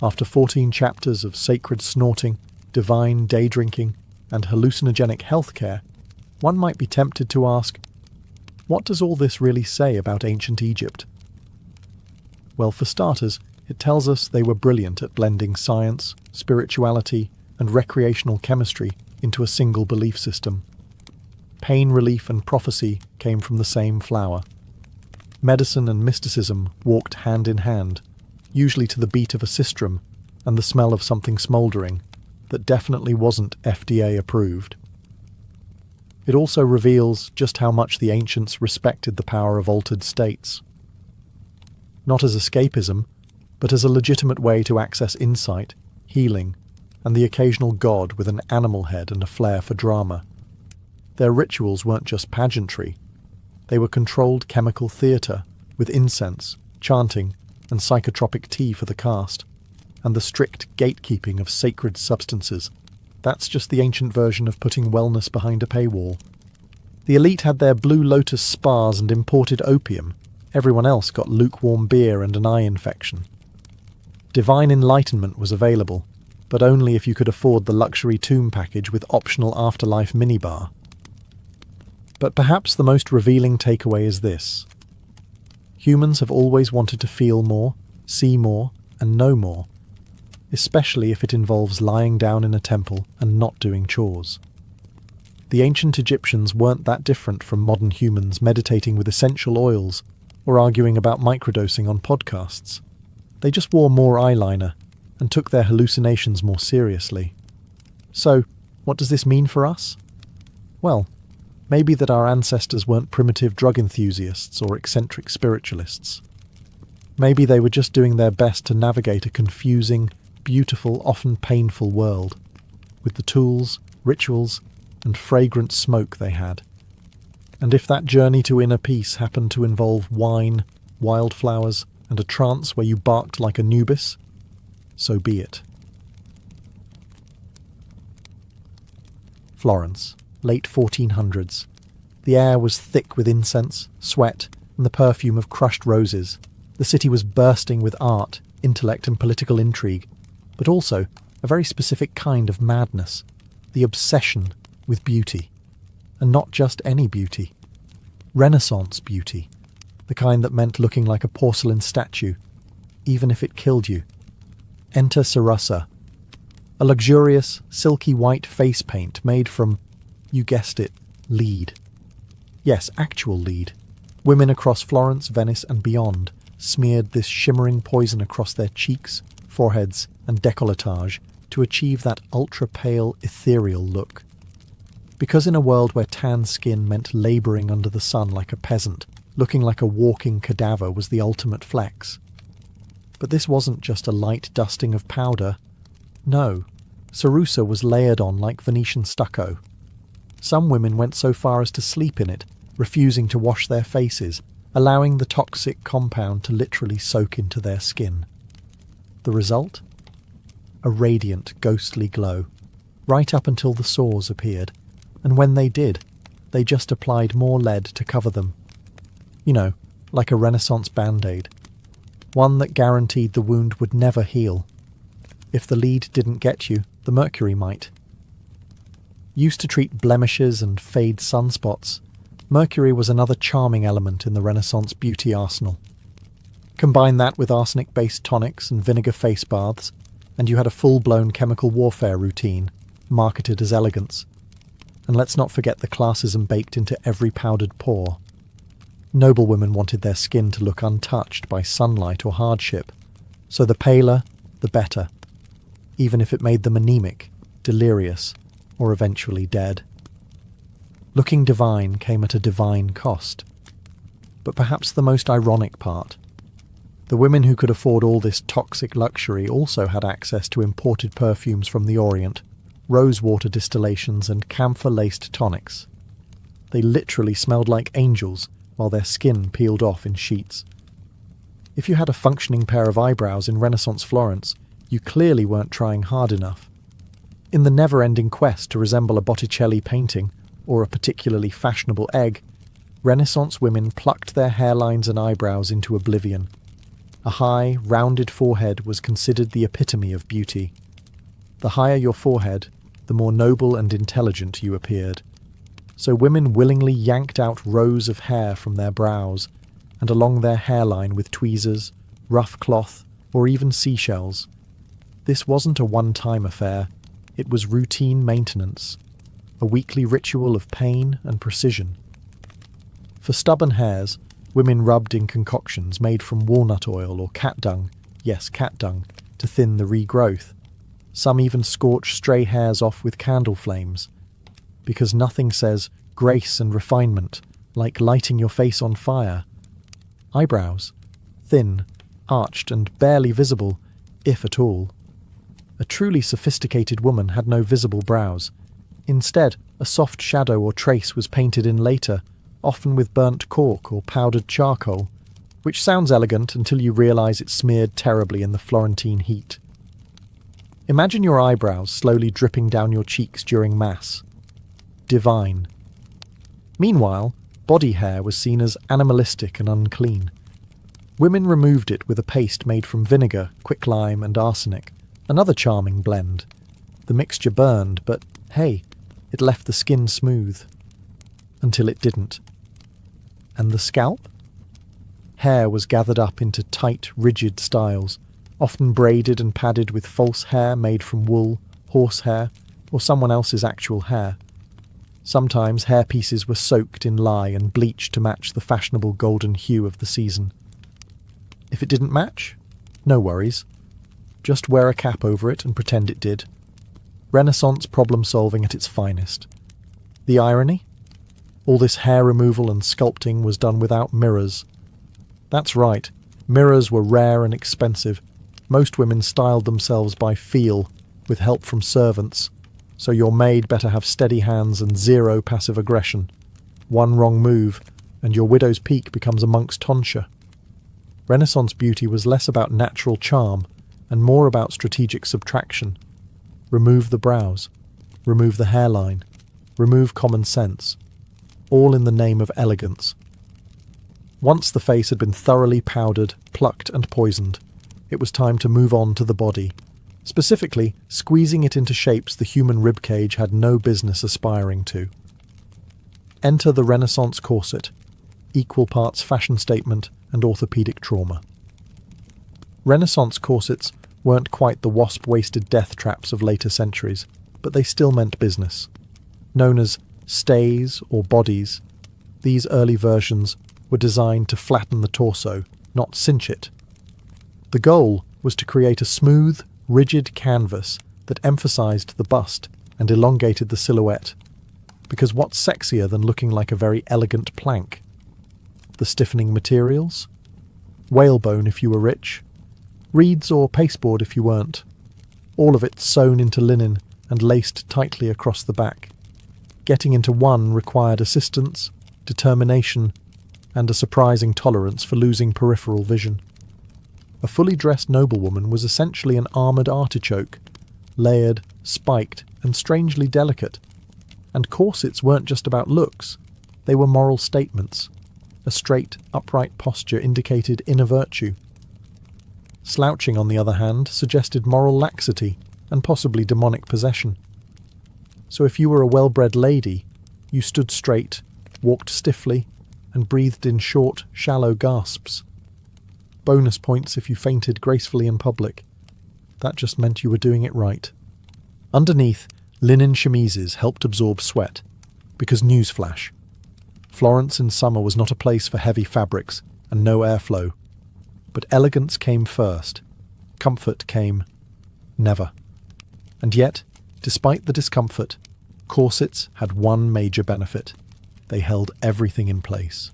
After 14 chapters of sacred snorting, divine day drinking, and hallucinogenic healthcare, one might be tempted to ask, what does all this really say about ancient Egypt? Well, for starters, it tells us they were brilliant at blending science, spirituality, and recreational chemistry into a single belief system. Pain relief and prophecy came from the same flower. Medicine and mysticism walked hand in hand, usually to the beat of a sistrum and the smell of something smouldering that definitely wasn't FDA approved. It also reveals just how much the ancients respected the power of altered states. Not as escapism, but as a legitimate way to access insight, healing, and the occasional god with an animal head and a flair for drama. Their rituals weren't just pageantry. They were controlled chemical theatre, with incense, chanting, and psychotropic tea for the cast, and the strict gatekeeping of sacred substances. That's just the ancient version of putting wellness behind a paywall. The elite had their blue lotus spas and imported opium. Everyone else got lukewarm beer and an eye infection. Divine enlightenment was available, but only if you could afford the luxury tomb package with optional afterlife minibar. But perhaps the most revealing takeaway is this. Humans have always wanted to feel more, see more, and know more, especially if it involves lying down in a temple and not doing chores. The ancient Egyptians weren't that different from modern humans meditating with essential oils or arguing about microdosing on podcasts. They just wore more eyeliner and took their hallucinations more seriously. So, what does this mean for us? Well, maybe that our ancestors weren't primitive drug enthusiasts or eccentric spiritualists. Maybe they were just doing their best to navigate a confusing, beautiful, often painful world, with the tools, rituals, and fragrant smoke they had. And if that journey to inner peace happened to involve wine, wildflowers, and a trance where you barked like Anubis, so be it. Florence, late 1400s. The air was thick with incense, sweat, and the perfume of crushed roses. The city was bursting with art, intellect, and political intrigue, but also a very specific kind of madness, the obsession with beauty. And not just any beauty. Renaissance beauty, the kind that meant looking like a porcelain statue, even if it killed you. Enter Sarasa, a luxurious, silky white face paint made from, you guessed it, lead. Yes, actual lead. Women across Florence, Venice, and beyond smeared this shimmering poison across their cheeks, foreheads, and décolletage to achieve that ultra-pale, ethereal look. Because in a world where tan skin meant labouring under the sun like a peasant, looking like a walking cadaver was the ultimate flex. But this wasn't just a light dusting of powder. No, Sarusa was layered on like Venetian stucco. Some women went so far as to sleep in it, refusing to wash their faces, allowing the toxic compound to literally soak into their skin. The result? A radiant, ghostly glow, right up until the sores appeared, and when they did, they just applied more lead to cover them. You know, like a Renaissance band-aid. One that guaranteed the wound would never heal. If the lead didn't get you, the mercury might. Used to treat blemishes and fade sunspots, mercury was another charming element in the Renaissance beauty arsenal. Combine that with arsenic-based tonics and vinegar face baths, and you had a full-blown chemical warfare routine, marketed as elegance. And let's not forget the classism baked into every powdered pore. Noblewomen wanted their skin to look untouched by sunlight or hardship, so the paler, the better, even if it made them anemic, delirious, or eventually dead. Looking divine came at a divine cost. But perhaps the most ironic part, the women who could afford all this toxic luxury also had access to imported perfumes from the Orient, rosewater distillations and camphor-laced tonics. They literally smelled like angels while their skin peeled off in sheets. If you had a functioning pair of eyebrows in Renaissance Florence, you clearly weren't trying hard enough. In the never-ending quest to resemble a Botticelli painting or a particularly fashionable egg, Renaissance women plucked their hairlines and eyebrows into oblivion. A high, rounded forehead was considered the epitome of beauty. The higher your forehead, the more noble and intelligent you appeared. So women willingly yanked out rows of hair from their brows and along their hairline with tweezers, rough cloth, or even seashells. This wasn't a one-time affair. It was routine maintenance, a weekly ritual of pain and precision. For stubborn hairs, women rubbed in concoctions made from walnut oil or cat dung, yes, cat dung, to thin the regrowth. Some even scorch stray hairs off with candle flames, because nothing says grace and refinement like lighting your face on fire. Eyebrows, thin, arched and barely visible, if at all. A truly sophisticated woman had no visible brows. Instead, a soft shadow or trace was painted in later, often with burnt cork or powdered charcoal, which sounds elegant until you realise it smeared terribly in the Florentine heat. Imagine your eyebrows slowly dripping down your cheeks during Mass. Divine. Meanwhile, body hair was seen as animalistic and unclean. Women removed it with a paste made from vinegar, quicklime and arsenic, another charming blend. The mixture burned, but hey, it left the skin smooth. Until it didn't. And the scalp? Hair was gathered up into tight, rigid styles, often braided and padded with false hair made from wool, horsehair, or someone else's actual hair. Sometimes hairpieces were soaked in lye and bleached to match the fashionable golden hue of the season. If it didn't match, no worries. Just wear a cap over it and pretend it did. Renaissance problem-solving at its finest. The irony? All this hair removal and sculpting was done without mirrors. That's right, mirrors were rare and expensive. Most women styled themselves by feel, with help from servants, so your maid better have steady hands and zero passive aggression. One wrong move, and your widow's peak becomes a monk's tonsure. Renaissance beauty was less about natural charm, and more about strategic subtraction. Remove the brows, remove the hairline, remove common sense, all in the name of elegance. Once the face had been thoroughly powdered, plucked and poisoned, it was time to move on to the body, specifically squeezing it into shapes the human ribcage had no business aspiring to. Enter the Renaissance corset, equal parts fashion statement and orthopedic trauma. Renaissance corsets weren't quite the wasp-waisted death traps of later centuries, but they still meant business. Known as stays or bodies, these early versions were designed to flatten the torso, not cinch it. The goal was to create a smooth, rigid canvas that emphasized the bust and elongated the silhouette, because what's sexier than looking like a very elegant plank? The stiffening materials? Whalebone if you were rich, reeds or pasteboard if you weren't, all of it sewn into linen and laced tightly across the back. Getting into one required assistance, determination, and a surprising tolerance for losing peripheral vision. A fully dressed noblewoman was essentially an armoured artichoke, layered, spiked, and strangely delicate. And corsets weren't just about looks, they were moral statements. A straight, upright posture indicated inner virtue. Slouching, on the other hand, suggested moral laxity and possibly demonic possession. So if you were a well-bred lady, you stood straight, walked stiffly, and breathed in short, shallow gasps. Bonus points if you fainted gracefully in public. That just meant you were doing it right. Underneath, linen chemises helped absorb sweat, because newsflash, Florence in summer was not a place for heavy fabrics and no airflow. But elegance came first. Comfort came never. And yet, despite the discomfort, corsets had one major benefit. They held everything in place.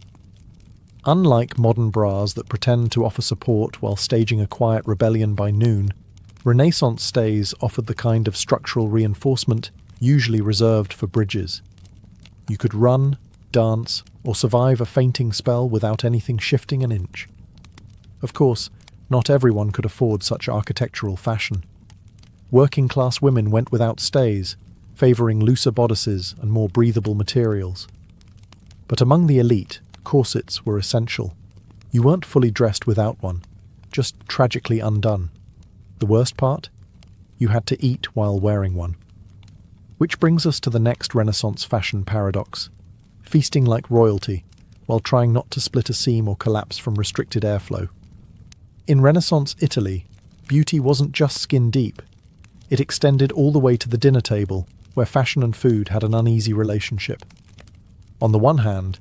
Unlike modern bras that pretend to offer support while staging a quiet rebellion by noon, Renaissance stays offered the kind of structural reinforcement usually reserved for bridges. You could run, dance, or survive a fainting spell without anything shifting an inch. Of course, not everyone could afford such architectural fashion. Working-class women went without stays, favouring looser bodices and more breathable materials. But among the elite, corsets were essential. You weren't fully dressed without one, just tragically undone. The worst part? You had to eat while wearing one. Which brings us to the next Renaissance fashion paradox: feasting like royalty, while trying not to split a seam or collapse from restricted airflow. In Renaissance Italy, beauty wasn't just skin deep. It extended all the way to the dinner table, where fashion and food had an uneasy relationship. On the one hand,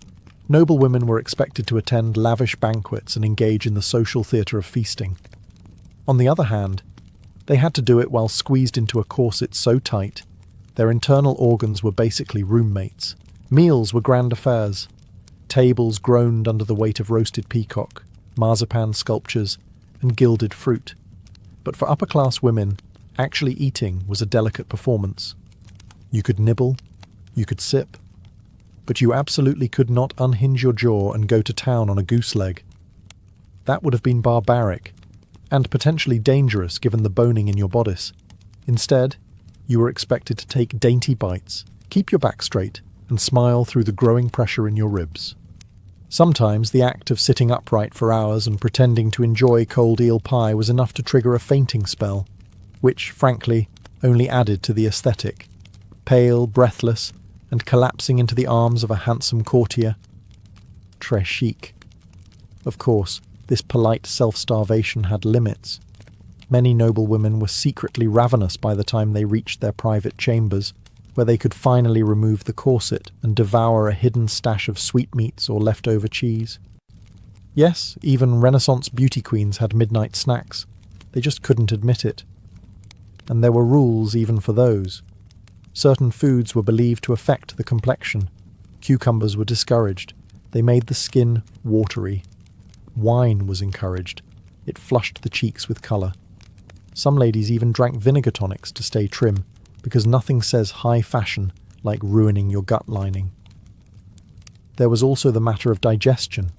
noblewomen were expected to attend lavish banquets and engage in the social theatre of feasting. On the other hand, they had to do it while squeezed into a corset so tight, their internal organs were basically roommates. Meals were grand affairs. Tables groaned under the weight of roasted peacock, marzipan sculptures, and gilded fruit. But for upper-class women, actually eating was a delicate performance. You could nibble, you could sip, but you absolutely could not unhinge your jaw and go to town on a goose leg. That would have been barbaric, and potentially dangerous given the boning in your bodice. Instead, you were expected to take dainty bites, keep your back straight, and smile through the growing pressure in your ribs. Sometimes the act of sitting upright for hours and pretending to enjoy cold eel pie was enough to trigger a fainting spell, which, frankly, only added to the aesthetic. Pale, breathless, and collapsing into the arms of a handsome courtier. Très chic. Of course, this polite self-starvation had limits. Many noblewomen were secretly ravenous by the time they reached their private chambers, where they could finally remove the corset and devour a hidden stash of sweetmeats or leftover cheese. Yes, even Renaissance beauty queens had midnight snacks. They just couldn't admit it. And there were rules even for those. Certain foods were believed to affect the complexion. Cucumbers were discouraged. They made the skin watery. Wine was encouraged. It flushed the cheeks with colour. Some ladies even drank vinegar tonics to stay trim, because nothing says high fashion like ruining your gut lining. There was also the matter of digestion.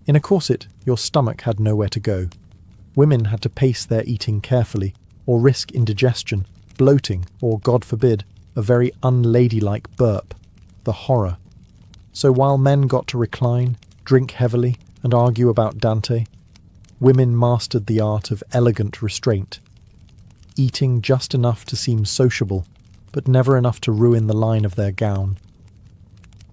In a corset, your stomach had nowhere to go. Women had to pace their eating carefully, or risk indigestion, bloating, or, God forbid, a very unladylike burp. The horror. So while men got to recline, drink heavily, and argue about Dante, women mastered the art of elegant restraint, eating just enough to seem sociable, but never enough to ruin the line of their gown.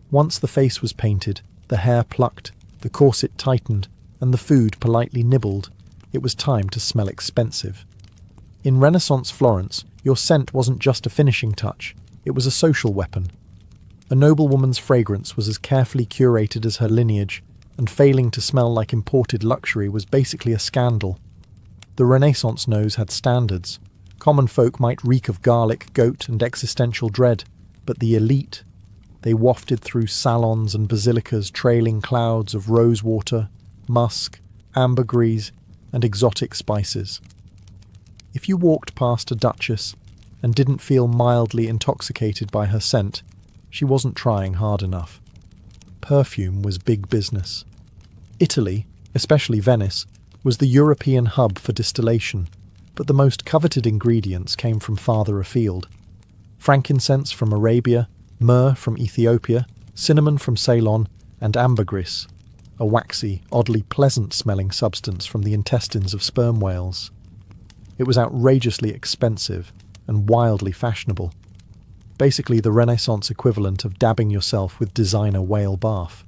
Once the face was painted, the hair plucked, the corset tightened, and the food politely nibbled, it was time to smell expensive. In Renaissance Florence, your scent wasn't just a finishing touch, it was a social weapon. A noblewoman's fragrance was as carefully curated as her lineage, and failing to smell like imported luxury was basically a scandal. The Renaissance nose had standards. Common folk might reek of garlic, goat, and existential dread, but the elite, they wafted through salons and basilicas trailing clouds of rosewater, musk, ambergris, and exotic spices. If you walked past a duchess and didn't feel mildly intoxicated by her scent, she wasn't trying hard enough. perfume was big business. Italy, especially Venice, was the European hub for distillation, but the most coveted ingredients came from farther afield. Frankincense from Arabia, myrrh from Ethiopia, cinnamon from Ceylon, and ambergris, a waxy, oddly pleasant-smelling substance from the intestines of sperm whales. It was outrageously expensive and wildly fashionable. Basically the Renaissance equivalent of dabbing yourself with designer whale bath.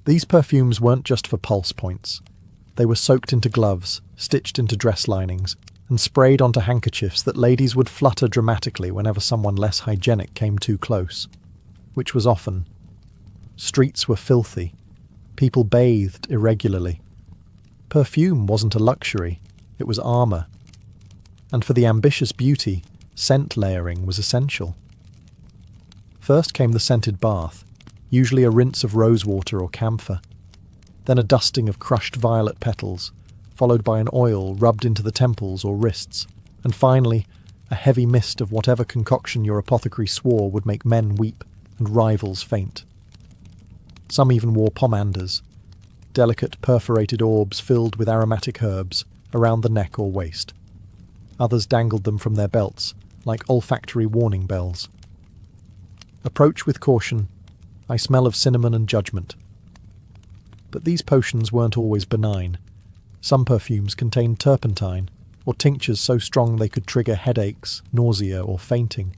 These perfumes weren't just for pulse points. They were soaked into gloves, stitched into dress linings, and sprayed onto handkerchiefs that ladies would flutter dramatically whenever someone less hygienic came too close, which was often. Streets were filthy. People bathed irregularly. Perfume wasn't a luxury, it was armour. And for the ambitious beauty, scent layering was essential. First came the scented bath, usually a rinse of rosewater or camphor. Then a dusting of crushed violet petals, followed by an oil rubbed into the temples or wrists, and finally a heavy mist of whatever concoction your apothecary swore would make men weep and rivals faint. Some even wore pomanders, delicate perforated orbs filled with aromatic herbs, around the neck or waist. Others dangled them from their belts, like olfactory warning bells. Approach with caution. I smell of cinnamon and judgment. But these potions weren't always benign. Some perfumes contained turpentine, or tinctures so strong they could trigger headaches, nausea, or fainting.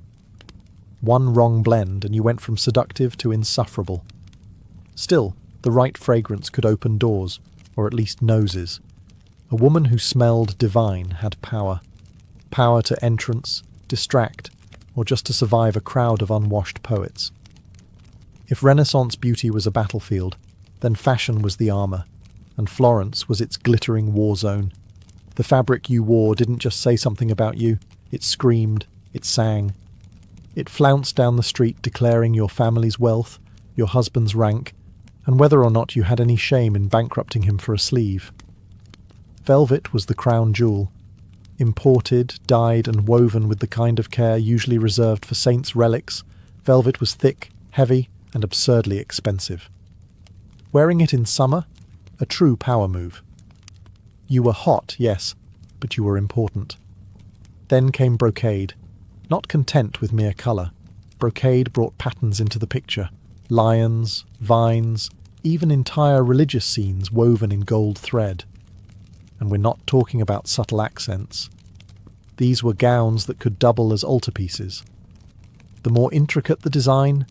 One wrong blend and you went from seductive to insufferable. Still, the right fragrance could open doors, or at least noses. A woman who smelled divine had power. Power to entrance, distract, or just to survive a crowd of unwashed poets. If Renaissance beauty was a battlefield, then fashion was the armour, and Florence was its glittering war zone. The fabric you wore didn't just say something about you, it screamed, it sang. It flounced down the street declaring your family's wealth, your husband's rank, and whether or not you had any shame in bankrupting him for a sleeve. Velvet was the crown jewel. Imported, dyed and woven with the kind of care usually reserved for saints' relics, velvet was thick, heavy, and absurdly expensive. Wearing it in summer, a true power move. You were hot, yes, but you were important. Then came brocade. Not content with mere colour, brocade brought patterns into the picture. Lions, vines, even entire religious scenes woven in gold thread. And we're not talking about subtle accents. These were gowns that could double as altarpieces. The more intricate the design,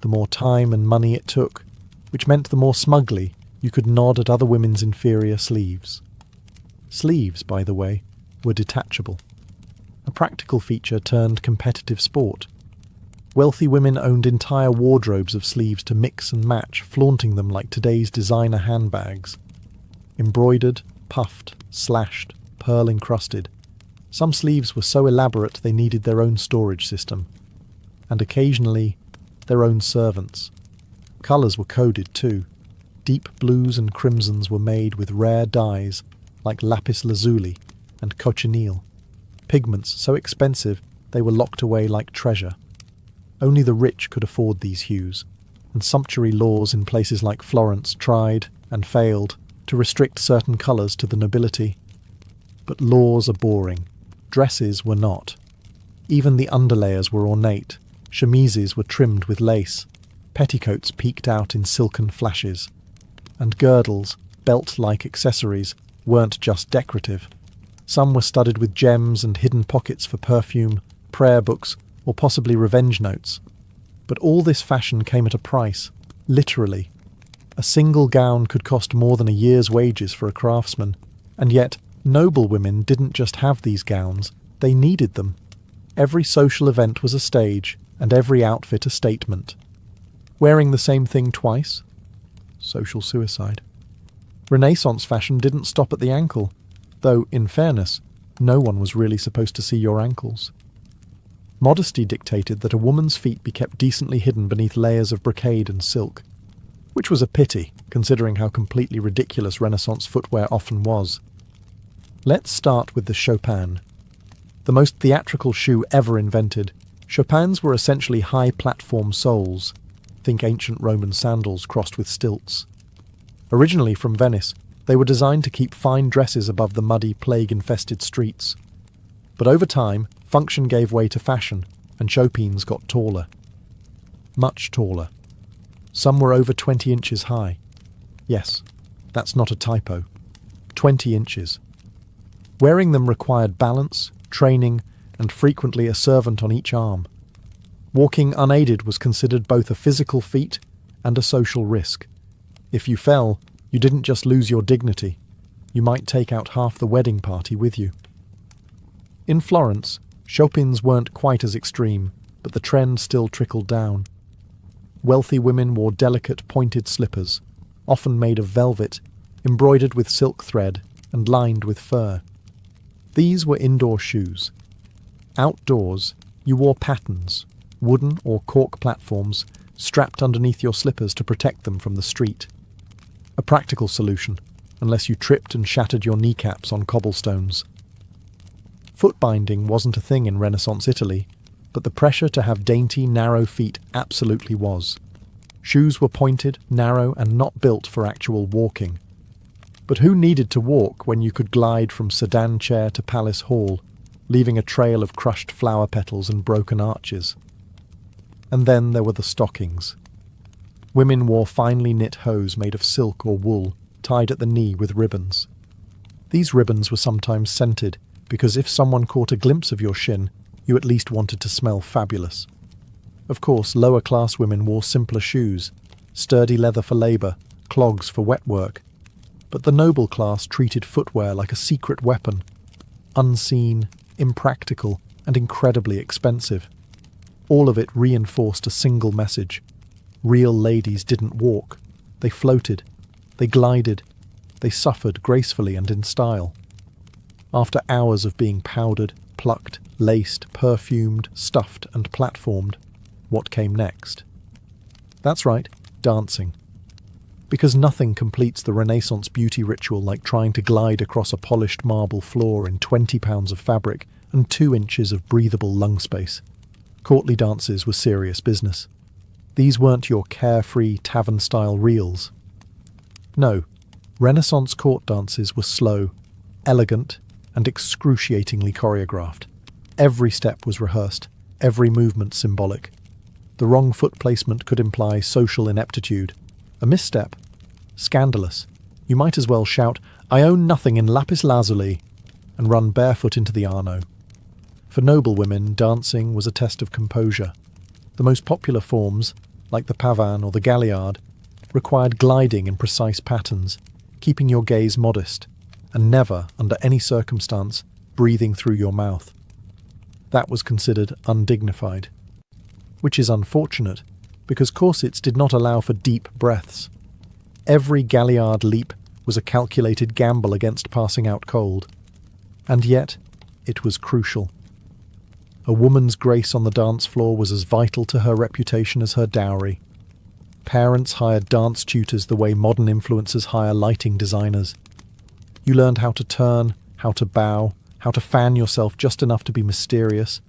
the more time and money it took, which meant the more smugly you could nod at other women's inferior sleeves. Sleeves, by the way, were detachable. A practical feature turned competitive sport. Wealthy women owned entire wardrobes of sleeves to mix and match, flaunting them like today's designer handbags. Embroidered, puffed, slashed, pearl-encrusted. Some sleeves were so elaborate they needed their own storage system. And occasionally, their own servants. Colours were coded too. Deep blues and crimsons were made with rare dyes like lapis lazuli and cochineal. Pigments so expensive they were locked away like treasure. Only the rich could afford these hues, and sumptuary laws in places like Florence tried, and failed, to restrict certain colours to the nobility. But laws are boring. Dresses were not. Even the underlayers were ornate. Chemises were trimmed with lace. Petticoats peeked out in silken flashes. And girdles, belt-like accessories, weren't just decorative. Some were studded with gems and hidden pockets for perfume, prayer books, or possibly revenge notes. But all this fashion came at a price, literally. A single gown could cost more than a year's wages for a craftsman, and yet noble women didn't just have these gowns, they needed them. Every social event was a stage, and every outfit a statement. Wearing the same thing twice? Social suicide. Renaissance fashion didn't stop at the ankle, though, in fairness, no one was really supposed to see your ankles. Modesty dictated that a woman's feet be kept decently hidden beneath layers of brocade and silk, which was a pity, considering how completely ridiculous Renaissance footwear often was. Let's start with the Chopin. The most theatrical shoe ever invented, Chopins were essentially high-platform soles. Think ancient Roman sandals crossed with stilts. Originally from Venice, they were designed to keep fine dresses above the muddy, plague-infested streets. But over time, function gave way to fashion, and chopines got taller. Much taller. Some were over 20 inches high. Yes, that's not a typo. 20 inches. Wearing them required balance, training, and frequently a servant on each arm. Walking unaided was considered both a physical feat and a social risk. If you fell, you didn't just lose your dignity, you might take out half the wedding party with you. In Florence, chopins weren't quite as extreme, but the trend still trickled down. Wealthy women wore delicate pointed slippers, often made of velvet, embroidered with silk thread and lined with fur. These were indoor shoes. Outdoors, you wore pattens, wooden or cork platforms strapped underneath your slippers to protect them from the street. A practical solution, unless you tripped and shattered your kneecaps on cobblestones. Foot binding wasn't a thing in Renaissance Italy, but the pressure to have dainty, narrow feet absolutely was. Shoes were pointed, narrow, and not built for actual walking. But who needed to walk when you could glide from sedan chair to palace hall, leaving a trail of crushed flower petals and broken arches? And then there were the stockings. Women wore finely knit hose made of silk or wool, tied at the knee with ribbons. These ribbons were sometimes scented, because if someone caught a glimpse of your shin, you at least wanted to smell fabulous. Of course, lower-class women wore simpler shoes, sturdy leather for labour, clogs for wet work. But the noble class treated footwear like a secret weapon, unseen, impractical, and incredibly expensive. All of it reinforced a single message. Real ladies didn't walk. They floated. They glided. They suffered gracefully and in style. After hours of being powdered, plucked, laced, perfumed, stuffed, and platformed, what came next? That's right, dancing. Because nothing completes the Renaissance beauty ritual like trying to glide across a polished marble floor in 20 pounds of fabric and 2 inches of breathable lung space. Courtly dances were serious business. These weren't your carefree tavern-style reels. No, Renaissance court dances were slow, elegant, and excruciatingly choreographed. Every step was rehearsed, every movement symbolic. The wrong foot placement could imply social ineptitude. A misstep? Scandalous. You might as well shout, "I own nothing in lapis lazuli," and run barefoot into the Arno. For noble women, dancing was a test of composure. The most popular forms, like the pavan or the galliard, required gliding in precise patterns, keeping your gaze modest, and never, under any circumstance, breathing through your mouth. That was considered undignified. Which is unfortunate, because corsets did not allow for deep breaths. Every galliard leap was a calculated gamble against passing out cold. And yet, it was crucial. A woman's grace on the dance floor was as vital to her reputation as her dowry. Parents hired dance tutors the way modern influencers hire lighting designers. You learned how to turn, how to bow, how to fan yourself just enough to be mysterious,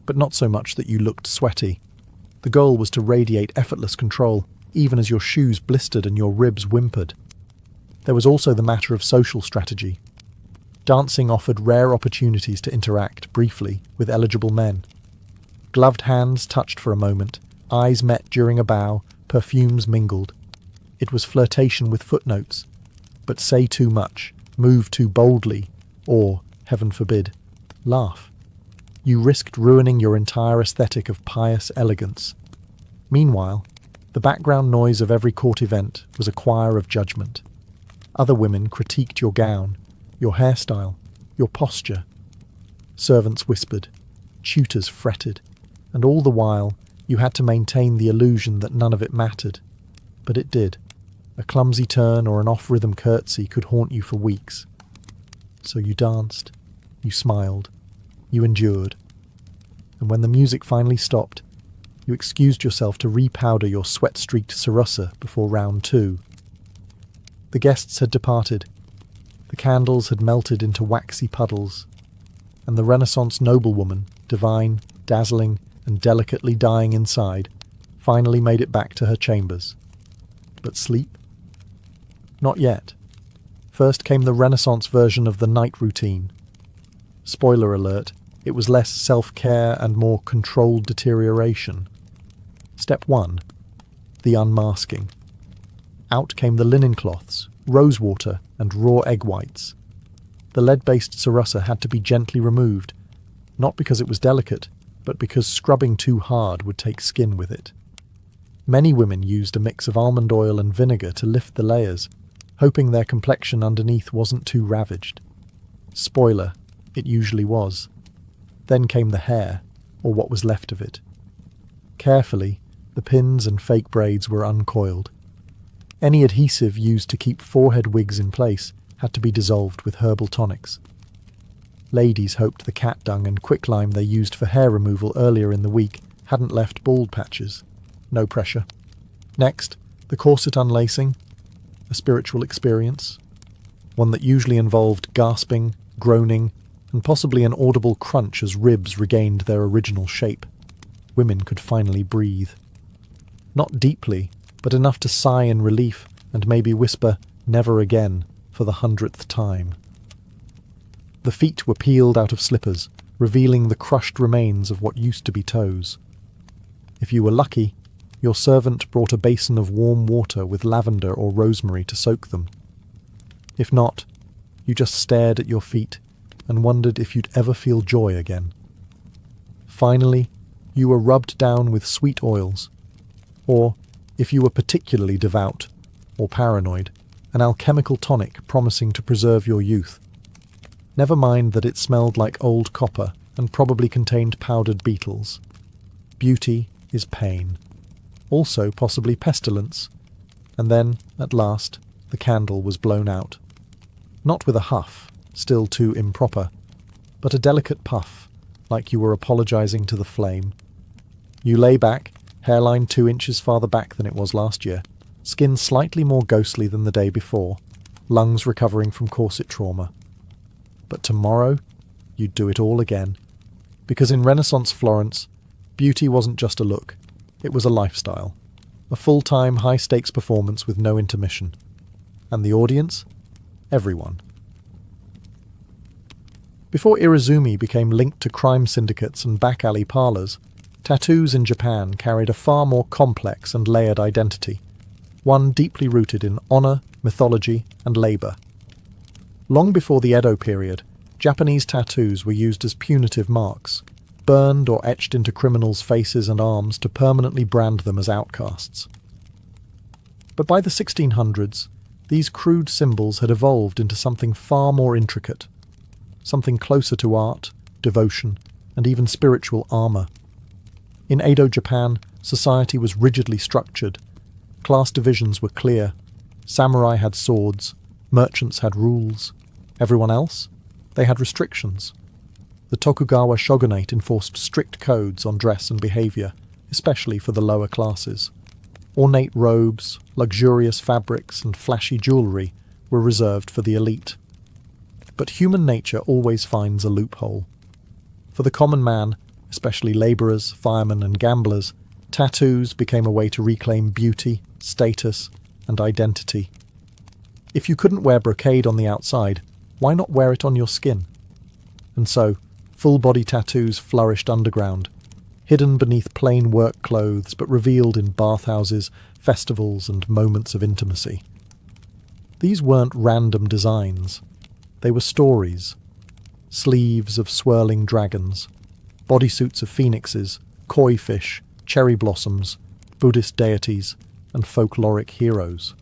but not so much that you looked sweaty. The goal was to radiate effortless control, even as your shoes blistered and your ribs whimpered. There was also the matter of social strategy. Dancing offered rare opportunities to interact, briefly, with eligible men. Gloved hands touched for a moment, eyes met during a bow, perfumes mingled. It was flirtation with footnotes. But say too much, move too boldly, or, heaven forbid, laugh. You risked ruining your entire aesthetic of pious elegance. Meanwhile, the background noise of every court event was a choir of judgment. Other women critiqued your gown, your hairstyle, your posture. Servants whispered, tutors fretted, and all the while you had to maintain the illusion that none of it mattered. But it did. A clumsy turn or an off-rhythm curtsy could haunt you for weeks. So you danced, you smiled, you endured. And when the music finally stopped, you excused yourself to repowder your sweat-streaked Sarossa before round 2. The guests had departed. The candles had melted into waxy puddles, and the Renaissance noblewoman, divine, dazzling, and delicately dying inside, finally made it back to her chambers. But sleep? Not yet. First came the Renaissance version of the night routine. Spoiler alert, it was less self-care and more controlled deterioration. Step 1. The unmasking. Out came the linen cloths, rosewater, and raw egg whites. The lead-based Sarussa had to be gently removed, not because it was delicate, but because scrubbing too hard would take skin with it. Many women used a mix of almond oil and vinegar to lift the layers, hoping their complexion underneath wasn't too ravaged. Spoiler, it usually was. Then came the hair, or what was left of it. Carefully, the pins and fake braids were uncoiled. Any adhesive used to keep forehead wigs in place had to be dissolved with herbal tonics. Ladies hoped the cat dung and quicklime they used for hair removal earlier in the week hadn't left bald patches. No pressure. Next, the corset unlacing, a spiritual experience, one that usually involved gasping, groaning, and possibly an audible crunch as ribs regained their original shape. Women could finally breathe. Not deeply, but enough to sigh in relief and maybe whisper, "Never again," for the 100th time. The feet were peeled out of slippers, revealing the crushed remains of what used to be toes. If you were lucky, your servant brought a basin of warm water with lavender or rosemary to soak them. If not, you just stared at your feet and wondered if you'd ever feel joy again. Finally, you were rubbed down with sweet oils, or, if you were particularly devout or paranoid, an alchemical tonic promising to preserve your youth. Never mind that it smelled like old copper and probably contained powdered beetles. Beauty is pain. Also possibly pestilence. And then, at last, the candle was blown out. Not with a huff, still too improper, but a delicate puff, like you were apologizing to the flame. You lay back, hairline 2 inches farther back than it was last year, skin slightly more ghostly than the day before, lungs recovering from corset trauma. But tomorrow, you'd do it all again. Because in Renaissance Florence, beauty wasn't just a look, it was a lifestyle. A full-time, high-stakes performance with no intermission. And the audience? Everyone. Before Irizumi became linked to crime syndicates and back-alley parlours, tattoos in Japan carried a far more complex and layered identity, one deeply rooted in honour, mythology, and labour. Long before the Edo period, Japanese tattoos were used as punitive marks, burned or etched into criminals' faces and arms to permanently brand them as outcasts. But by the 1600s, these crude symbols had evolved into something far more intricate, something closer to art, devotion, and even spiritual armour. In Edo Japan, society was rigidly structured. Class divisions were clear. Samurai had swords. Merchants had rules. Everyone else? They had restrictions. The Tokugawa shogunate enforced strict codes on dress and behaviour, especially for the lower classes. Ornate robes, luxurious fabrics, and flashy jewellery were reserved for the elite. But human nature always finds a loophole. For the common man, especially labourers, firemen, and gamblers, tattoos became a way to reclaim beauty, status, and identity. If you couldn't wear brocade on the outside, why not wear it on your skin? And so, full-body tattoos flourished underground, hidden beneath plain work clothes but revealed in bathhouses, festivals, and moments of intimacy. These weren't random designs. They were stories. Sleeves of swirling dragons, bodysuits of phoenixes, koi fish, cherry blossoms, Buddhist deities, and folkloric heroes.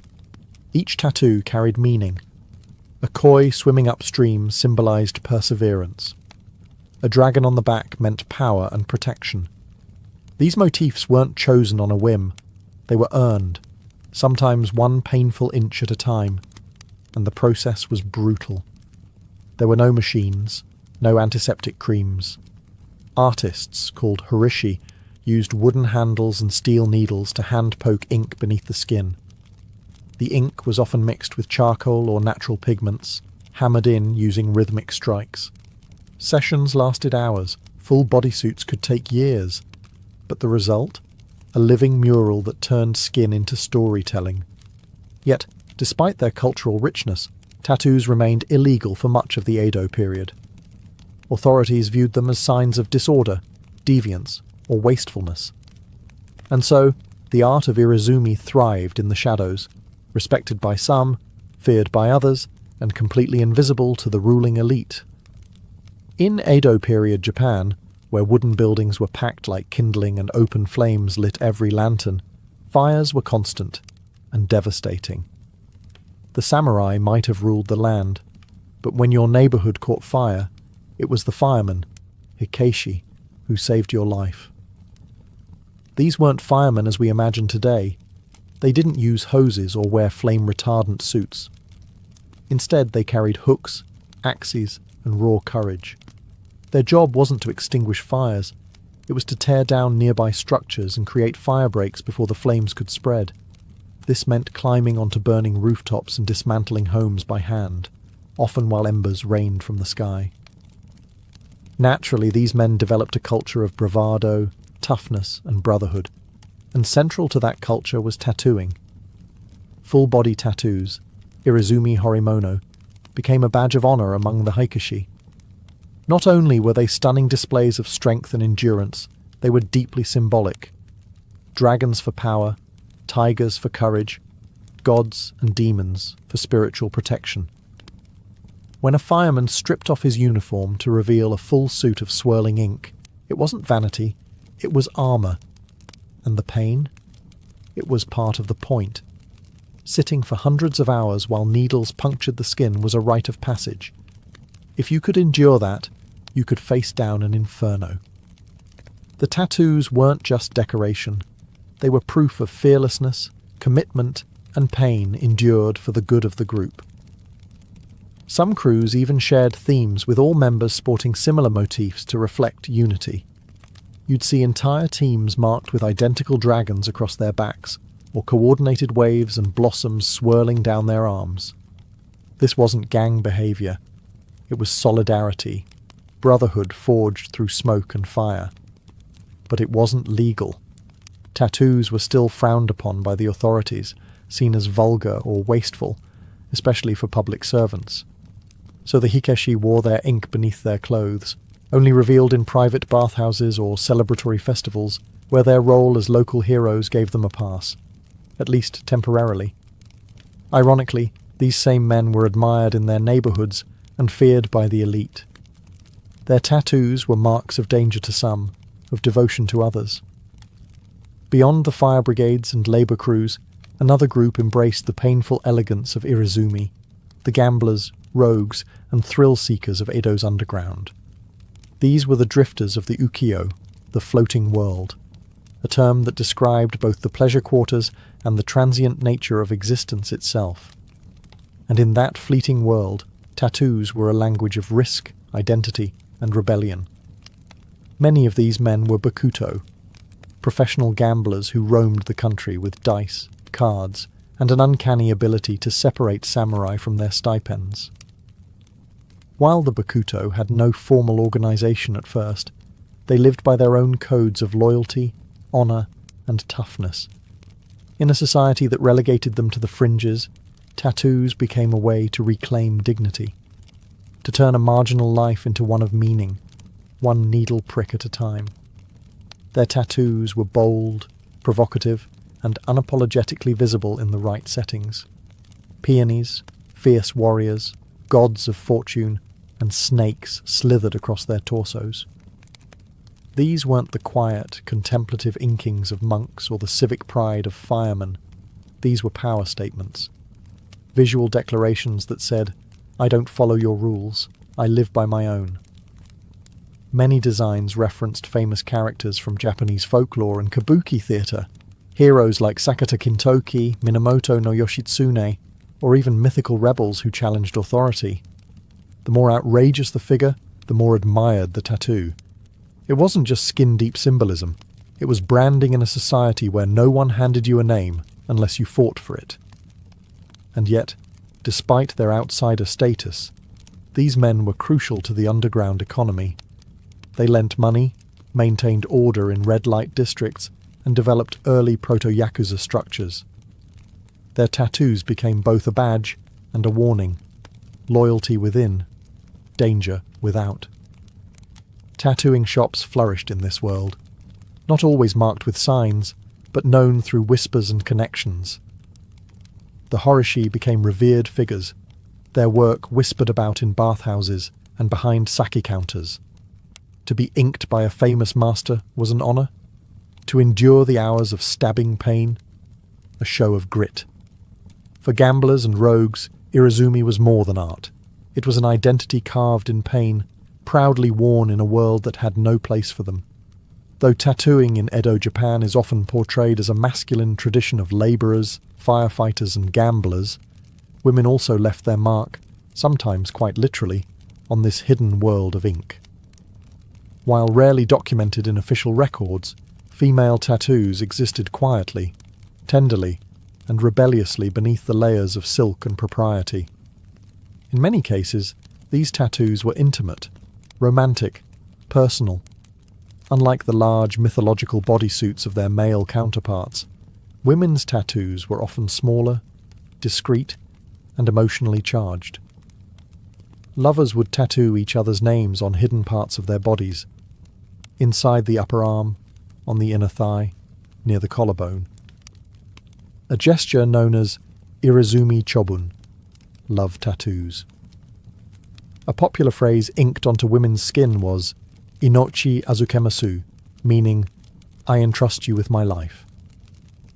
Each tattoo carried meaning. A koi swimming upstream symbolized perseverance. A dragon on the back meant power and protection. These motifs weren't chosen on a whim. They were earned, sometimes one painful inch at a time, and the process was brutal. There were no machines, no antiseptic creams. Artists, called horishi, used wooden handles and steel needles to hand-poke ink beneath the skin. The ink was often mixed with charcoal or natural pigments, hammered in using rhythmic strikes. Sessions lasted hours, full bodysuits could take years, but the result? a living mural that turned skin into storytelling. Yet, despite their cultural richness, tattoos remained illegal for much of the Edo period. Authorities viewed them as signs of disorder, deviance, or wastefulness. And so, the art of Irezumi thrived in the shadows, respected by some, feared by others, and completely invisible to the ruling elite. In Edo period Japan, where wooden buildings were packed like kindling and open flames lit every lantern, fires were constant and devastating. The samurai might have ruled the land, but when your neighborhood caught fire, it was the fireman, Hikeishi, who saved your life. These weren't firemen as we imagine today. They didn't use hoses or wear flame-retardant suits. Instead, they carried hooks, axes, and raw courage. Their job wasn't to extinguish fires. It was to tear down nearby structures and create fire breaks before the flames could spread. This meant climbing onto burning rooftops and dismantling homes by hand, often while embers rained from the sky. Naturally, these men developed a culture of bravado, toughness, and brotherhood, and central to that culture was tattooing. Full-body tattoos, Irezumi Horimono, became a badge of honor among the Hikeishi. Not only were they stunning displays of strength and endurance, they were deeply symbolic. Dragons for power, tigers for courage, gods and demons for spiritual protection. When a fireman stripped off his uniform to reveal a full suit of swirling ink, it wasn't vanity, it was armor. And the pain? It was part of the point. Sitting for hundreds of hours while needles punctured the skin was a rite of passage. If you could endure that, you could face down an inferno. The tattoos weren't just decoration. They were proof of fearlessness, commitment, and pain endured for the good of the group. Some crews even shared themes with all members sporting similar motifs to reflect unity. You'd see entire teams marked with identical dragons across their backs, or coordinated waves and blossoms swirling down their arms. This wasn't gang behavior. It was solidarity, brotherhood forged through smoke and fire. But it wasn't legal. Tattoos were still frowned upon by the authorities, seen as vulgar or wasteful, especially for public servants. So the Hikeishi wore their ink beneath their clothes, only revealed in private bathhouses or celebratory festivals, where their role as local heroes gave them a pass, at least temporarily. Ironically, these same men were admired in their neighborhoods and feared by the elite. Their tattoos were marks of danger to some, of devotion to others. Beyond the fire brigades and labor crews, another group embraced the painful elegance of Irezumi, the gamblers, rogues, and thrill-seekers of Edo's underground. These were the drifters of the ukiyo, the floating world, a term that described both the pleasure quarters and the transient nature of existence itself. And in that fleeting world, tattoos were a language of risk, identity, and rebellion. Many of these men were bakuto, professional gamblers who roamed the country with dice, cards, and an uncanny ability to separate samurai from their stipends. While the bakuto had no formal organization at first, they lived by their own codes of loyalty, honor, and toughness. In a society that relegated them to the fringes, tattoos became a way to reclaim dignity, to turn a marginal life into one of meaning, one needle prick at a time. Their tattoos were bold, provocative, and unapologetically visible in the right settings. Peonies, fierce warriors, gods of fortune, and snakes slithered across their torsos. These weren't the quiet, contemplative inkings of monks or the civic pride of firemen. These were power statements. Visual declarations that said, "I don't follow your rules, I live by my own." Many designs referenced famous characters from Japanese folklore and kabuki theatre, heroes like Sakata Kintoki, Minamoto no Yoshitsune, or even mythical rebels who challenged authority. The more outrageous the figure, the more admired the tattoo. It wasn't just skin-deep symbolism. It was branding in a society where no one handed you a name unless you fought for it. And yet, despite their outsider status, these men were crucial to the underground economy. They lent money, maintained order in red-light districts, and developed early proto-Yakuza structures. Their tattoos became both a badge and a warning: loyalty within, danger without. Tattooing shops flourished in this world, not always marked with signs, but known through whispers and connections. The horishi became revered figures, their work whispered about in bathhouses and behind sake counters. To be inked by a famous master was an honor. To endure the hours of stabbing pain, a show of grit. For gamblers and rogues, Irizumi was more than art. It was an identity carved in pain, proudly worn in a world that had no place for them. Though tattooing in Edo Japan is often portrayed as a masculine tradition of labourers, firefighters and gamblers, women also left their mark, sometimes quite literally, on this hidden world of ink. While rarely documented in official records, female tattoos existed quietly, tenderly, and rebelliously beneath the layers of silk and propriety. In many cases, these tattoos were intimate, romantic, personal. Unlike the large mythological bodysuits of their male counterparts, women's tattoos were often smaller, discreet, and emotionally charged. Lovers would tattoo each other's names on hidden parts of their bodies, inside the upper arm, on the inner thigh, near the collarbone. A gesture known as Irizumi Chobun, love tattoos. A popular phrase inked onto women's skin was Inochi azukemasu, meaning, I entrust you with my life.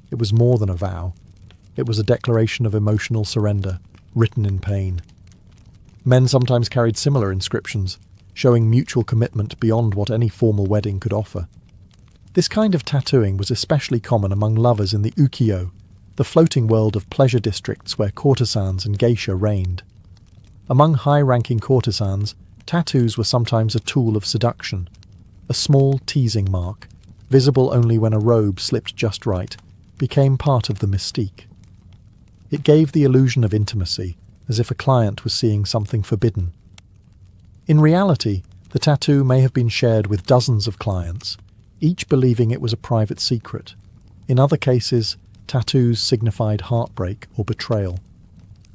It was more than a vow. It was a declaration of emotional surrender, written in pain. Men sometimes carried similar inscriptions, showing mutual commitment beyond what any formal wedding could offer. This kind of tattooing was especially common among lovers in the ukiyo, the floating world of pleasure districts where courtesans and geisha reigned. Among high-ranking courtesans, tattoos were sometimes a tool of seduction, a small teasing mark, visible only when a robe slipped just right, became part of the mystique. It gave the illusion of intimacy, as if a client was seeing something forbidden. In reality, the tattoo may have been shared with dozens of clients, each believing it was a private secret. In other cases, tattoos signified heartbreak or betrayal.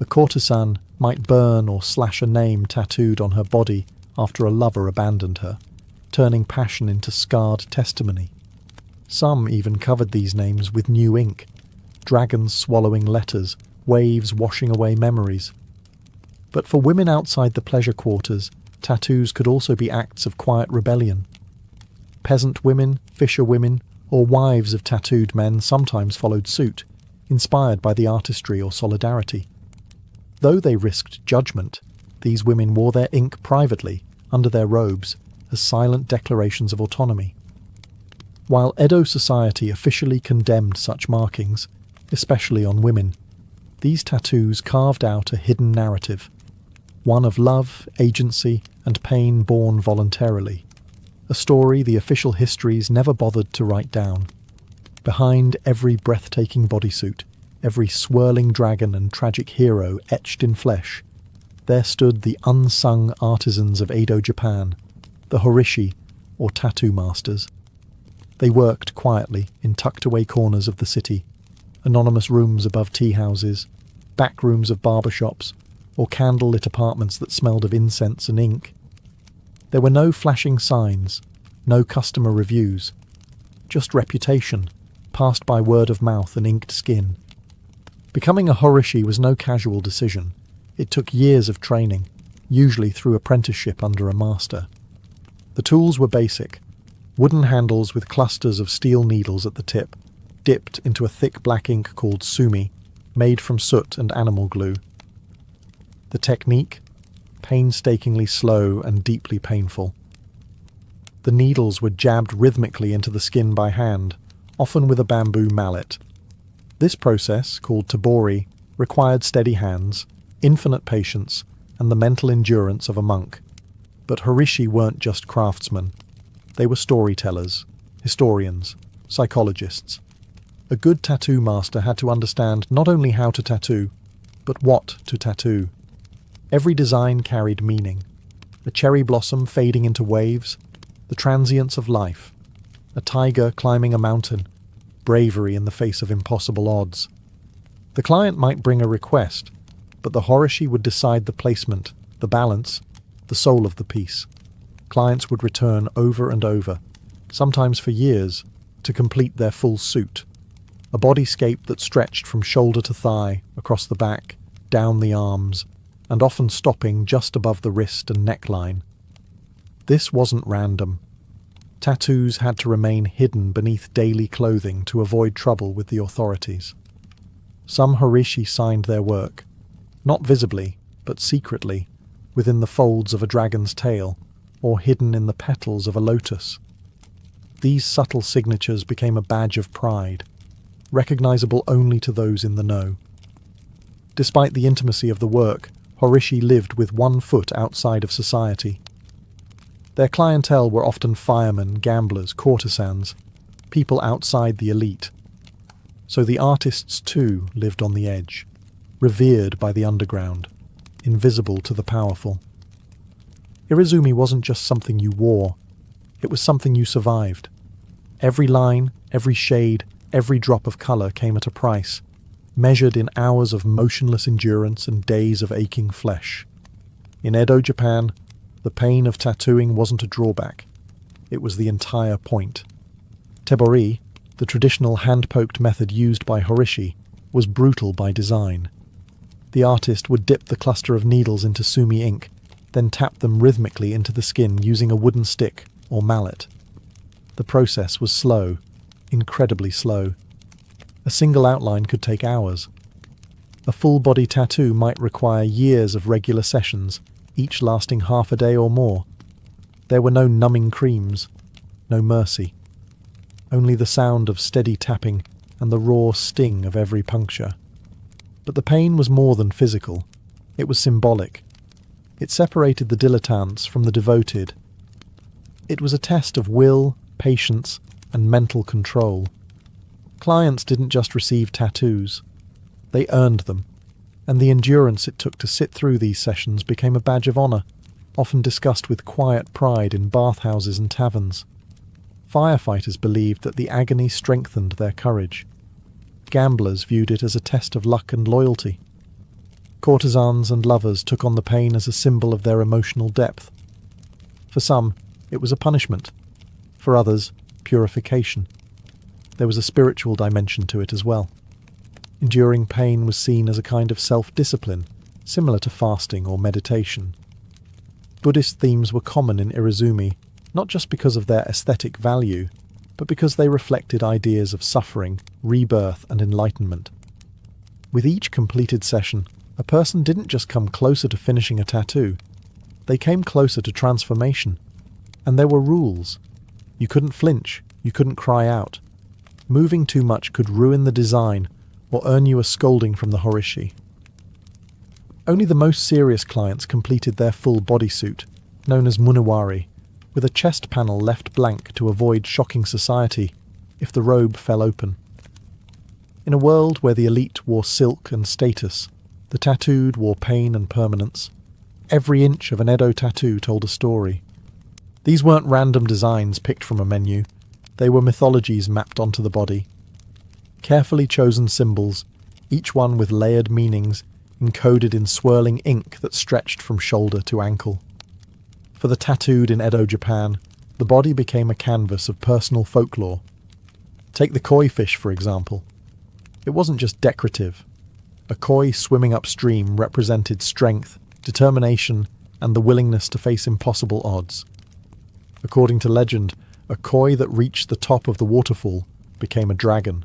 A courtesan might burn or slash a name tattooed on her body after a lover abandoned her, turning passion into scarred testimony. Some even covered these names with new ink, dragons swallowing letters, waves washing away memories. But for women outside the pleasure quarters, tattoos could also be acts of quiet rebellion. Peasant women, fisher women, or wives of tattooed men sometimes followed suit, inspired by the artistry or solidarity. Though they risked judgment, these women wore their ink privately, under their robes, as silent declarations of autonomy. While Edo society officially condemned such markings, especially on women, these tattoos carved out a hidden narrative, one of love, agency, and pain born voluntarily, a story the official histories never bothered to write down. Behind every breathtaking bodysuit, every swirling dragon and tragic hero etched in flesh, there stood the unsung artisans of Edo Japan, the horishi, or tattoo masters. They worked quietly in tucked-away corners of the city, anonymous rooms above tea houses, back rooms of barbershops, or candle-lit apartments that smelled of incense and ink. There were no flashing signs, no customer reviews, just reputation, passed by word of mouth and inked skin. Becoming a horishi was no casual decision. It took years of training, usually through apprenticeship under a master. The tools were basic: wooden handles with clusters of steel needles at the tip, dipped into a thick black ink called sumi, made from soot and animal glue. The technique? Painstakingly slow and deeply painful. The needles were jabbed rhythmically into the skin by hand, often with a bamboo mallet. This process, called tabori, required steady hands, infinite patience, and the mental endurance of a monk. But horishi weren't just craftsmen. They were storytellers, historians, psychologists. A good tattoo master had to understand not only how to tattoo, but what to tattoo. Every design carried meaning. A cherry blossom fading into waves, the transience of life, a tiger climbing a mountain, bravery in the face of impossible odds. The client might bring a request, but the horishi would decide the placement, the balance, the soul of the piece. Clients would return over and over, sometimes for years, to complete their full suit. A bodyscape that stretched from shoulder to thigh, across the back, down the arms, and often stopping just above the wrist and neckline. This wasn't random. Tattoos had to remain hidden beneath daily clothing to avoid trouble with the authorities. Some horishi signed their work, not visibly, but secretly, within the folds of a dragon's tail, or hidden in the petals of a lotus. These subtle signatures became a badge of pride, recognizable only to those in the know. Despite the intimacy of the work, horishi lived with one foot outside of society. Their clientele were often firemen, gamblers, courtesans, people outside the elite. So the artists too lived on the edge, revered by the underground, invisible to the powerful. Irizumi wasn't just something you wore, it was something you survived. Every line, every shade, every drop of colour came at a price, measured in hours of motionless endurance and days of aching flesh. In Edo, Japan, the pain of tattooing wasn't a drawback. It was the entire point. Tebori, the traditional hand-poked method used by horishi, was brutal by design. The artist would dip the cluster of needles into sumi ink, then tap them rhythmically into the skin using a wooden stick or mallet. The process was slow, incredibly slow. A single outline could take hours. A full-body tattoo might require years of regular sessions, each lasting half a day or more. There were no numbing creams, no mercy. Only the sound of steady tapping and the raw sting of every puncture. But the pain was more than physical. It was symbolic. It separated the dilettantes from the devoted. It was a test of will, patience, and mental control. Clients didn't just receive tattoos. They earned them, and the endurance it took to sit through these sessions became a badge of honour, often discussed with quiet pride in bathhouses and taverns. Firefighters believed that the agony strengthened their courage. Gamblers viewed it as a test of luck and loyalty. Courtesans and lovers took on the pain as a symbol of their emotional depth. For some, it was a punishment. For others, purification. There was a spiritual dimension to it as well. Enduring pain was seen as a kind of self-discipline, similar to fasting or meditation. Buddhist themes were common in Irizumi, not just because of their aesthetic value, but because they reflected ideas of suffering, rebirth, and enlightenment. With each completed session, a person didn't just come closer to finishing a tattoo, they came closer to transformation. And there were rules. You couldn't flinch, you couldn't cry out. Moving too much could ruin the design or earn you a scolding from the horishi. Only the most serious clients completed their full bodysuit, known as muniwari, with a chest panel left blank to avoid shocking society if the robe fell open. In a world where the elite wore silk and status, the tattooed wore pain and permanence. Every inch of an Edo tattoo told a story. These weren't random designs picked from a menu. They were mythologies mapped onto the body. Carefully chosen symbols, each one with layered meanings, encoded in swirling ink that stretched from shoulder to ankle. For the tattooed in Edo, Japan, the body became a canvas of personal folklore. Take the koi fish, for example. It wasn't just decorative. A koi swimming upstream represented strength, determination, and the willingness to face impossible odds. According to legend, a koi that reached the top of the waterfall became a dragon.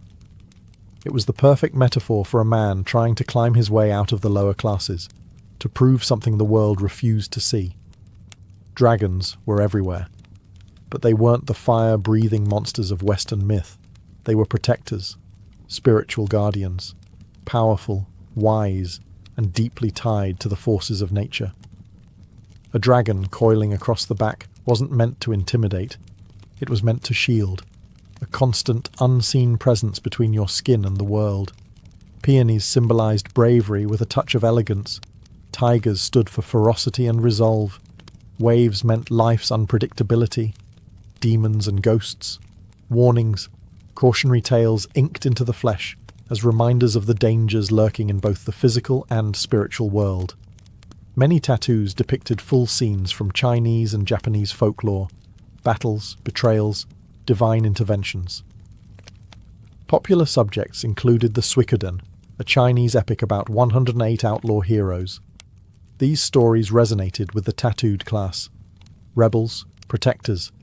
It was the perfect metaphor for a man trying to climb his way out of the lower classes, to prove something the world refused to see. Dragons were everywhere, but they weren't the fire-breathing monsters of Western myth. They were protectors, spiritual guardians, powerful, wise, and deeply tied to the forces of nature. A dragon coiling across the back wasn't meant to intimidate. It was meant to shield, a constant, unseen presence between your skin and the world. Peonies symbolized bravery with a touch of elegance. Tigers stood for ferocity and resolve. Waves meant life's unpredictability. Demons and ghosts. Warnings, cautionary tales inked into the flesh as reminders of the dangers lurking in both the physical and spiritual world. Many tattoos depicted full scenes from Chinese and Japanese folklore, battles, betrayals, divine interventions. Popular subjects included the Suikoden, a Chinese epic about 108 outlaw heroes. These stories resonated with the tattooed class: rebels, protectors,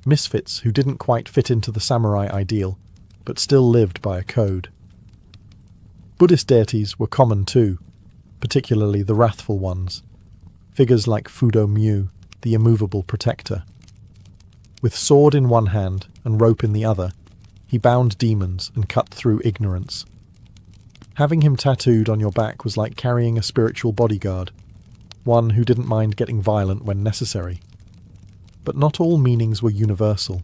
misfits who didn't quite fit into the samurai ideal, but still lived by a code. Buddhist deities were common too, particularly the wrathful ones, figures like Fudo Myu, the immovable protector. With sword in one hand and rope in the other, he bound demons and cut through ignorance. Having him tattooed on your back was like carrying a spiritual bodyguard, one who didn't mind getting violent when necessary. But not all meanings were universal.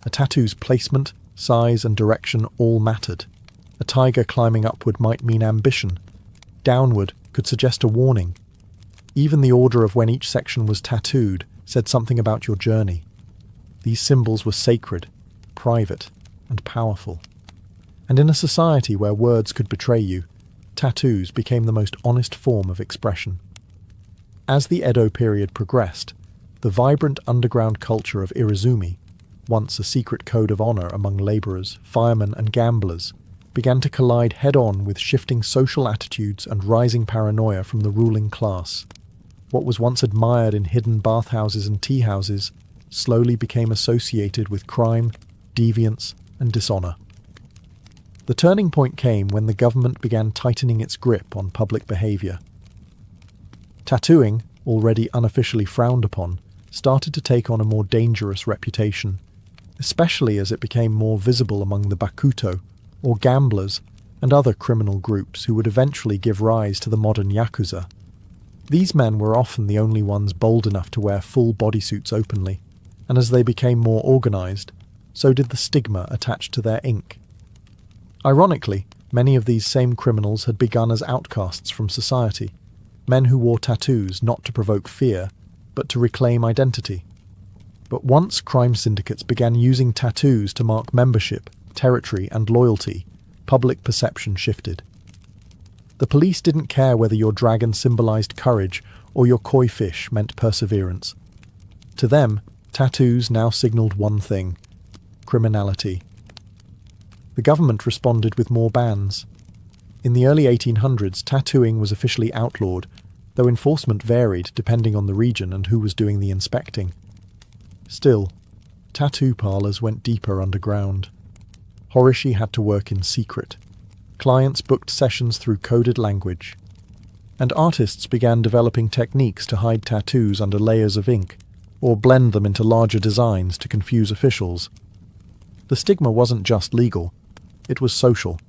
A tattoo's placement, size, and direction all mattered. A tiger climbing upward might mean ambition. Downward could suggest a warning. Even the order of when each section was tattooed said something about your journey. These symbols were sacred, private, and powerful. And in a society where words could betray you, tattoos became the most honest form of expression. As the Edo period progressed, the vibrant underground culture of Irizumi, once a secret code of honor among laborers, firemen, and gamblers, began to collide head-on with shifting social attitudes and rising paranoia from the ruling class. What was once admired in hidden bathhouses and tea houses slowly became associated with crime, deviance, and dishonor. The turning point came when the government began tightening its grip on public behavior. Tattooing, already unofficially frowned upon, started to take on a more dangerous reputation, especially as it became more visible among the Bakuto, or gamblers, and other criminal groups who would eventually give rise to the modern Yakuza. These men were often the only ones bold enough to wear full bodysuits openly, and as they became more organized, so did the stigma attached to their ink. Ironically, many of these same criminals had begun as outcasts from society, men who wore tattoos not to provoke fear, but to reclaim identity. But once crime syndicates began using tattoos to mark membership, territory, and loyalty, public perception shifted. The police didn't care whether your dragon symbolized courage or your koi fish meant perseverance. To them, tattoos now signaled one thing: criminality. The government responded with more bans. In the early 1800s, tattooing was officially outlawed, though enforcement varied depending on the region and who was doing the inspecting. Still, tattoo parlors went deeper underground. Horishi had to work in secret. Clients booked sessions through coded language. And artists began developing techniques to hide tattoos under layers of ink, or blend them into larger designs to confuse officials. The stigma wasn't just legal, it was social.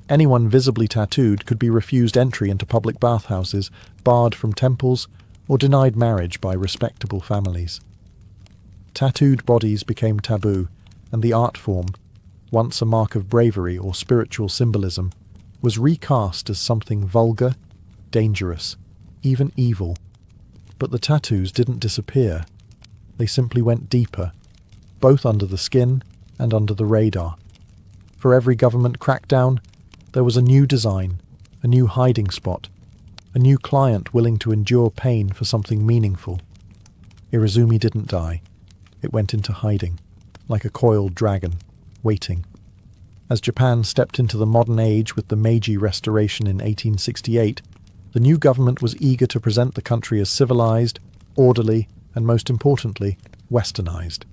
Anyone visibly tattooed could be refused entry into public bathhouses, barred from temples, or denied marriage by respectable families. Tattooed bodies became taboo, and the art form, once a mark of bravery or spiritual symbolism, was recast as something vulgar, dangerous, even evil. But the tattoos didn't disappear. They simply went deeper, both under the skin and under the radar. For every government crackdown, there was a new design, a new hiding spot, a new client willing to endure pain for something meaningful. Irizumi didn't die. It went into hiding, like a coiled dragon, waiting. As Japan stepped into the modern age with the Meiji Restoration in 1868, the new government was eager to present the country as civilized, orderly, and most importantly, westernized.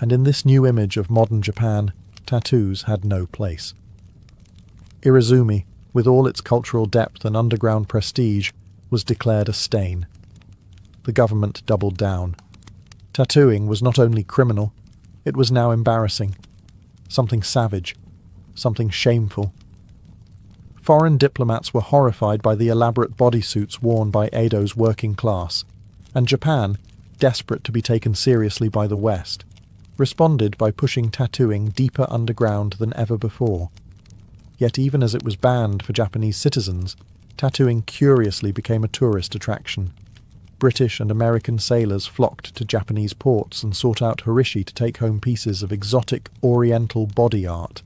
And in this new image of modern Japan, tattoos had no place. Irizumi, with all its cultural depth and underground prestige, was declared a stain. The government doubled down. Tattooing was not only criminal, it was now embarrassing. Something savage, something shameful. Foreign diplomats were horrified by the elaborate bodysuits worn by Edo's working class, and Japan, desperate to be taken seriously by the West, responded by pushing tattooing deeper underground than ever before. Yet even as it was banned for Japanese citizens, tattooing curiously became a tourist attraction. British and American sailors flocked to Japanese ports and sought out Horishi to take home pieces of exotic oriental body art.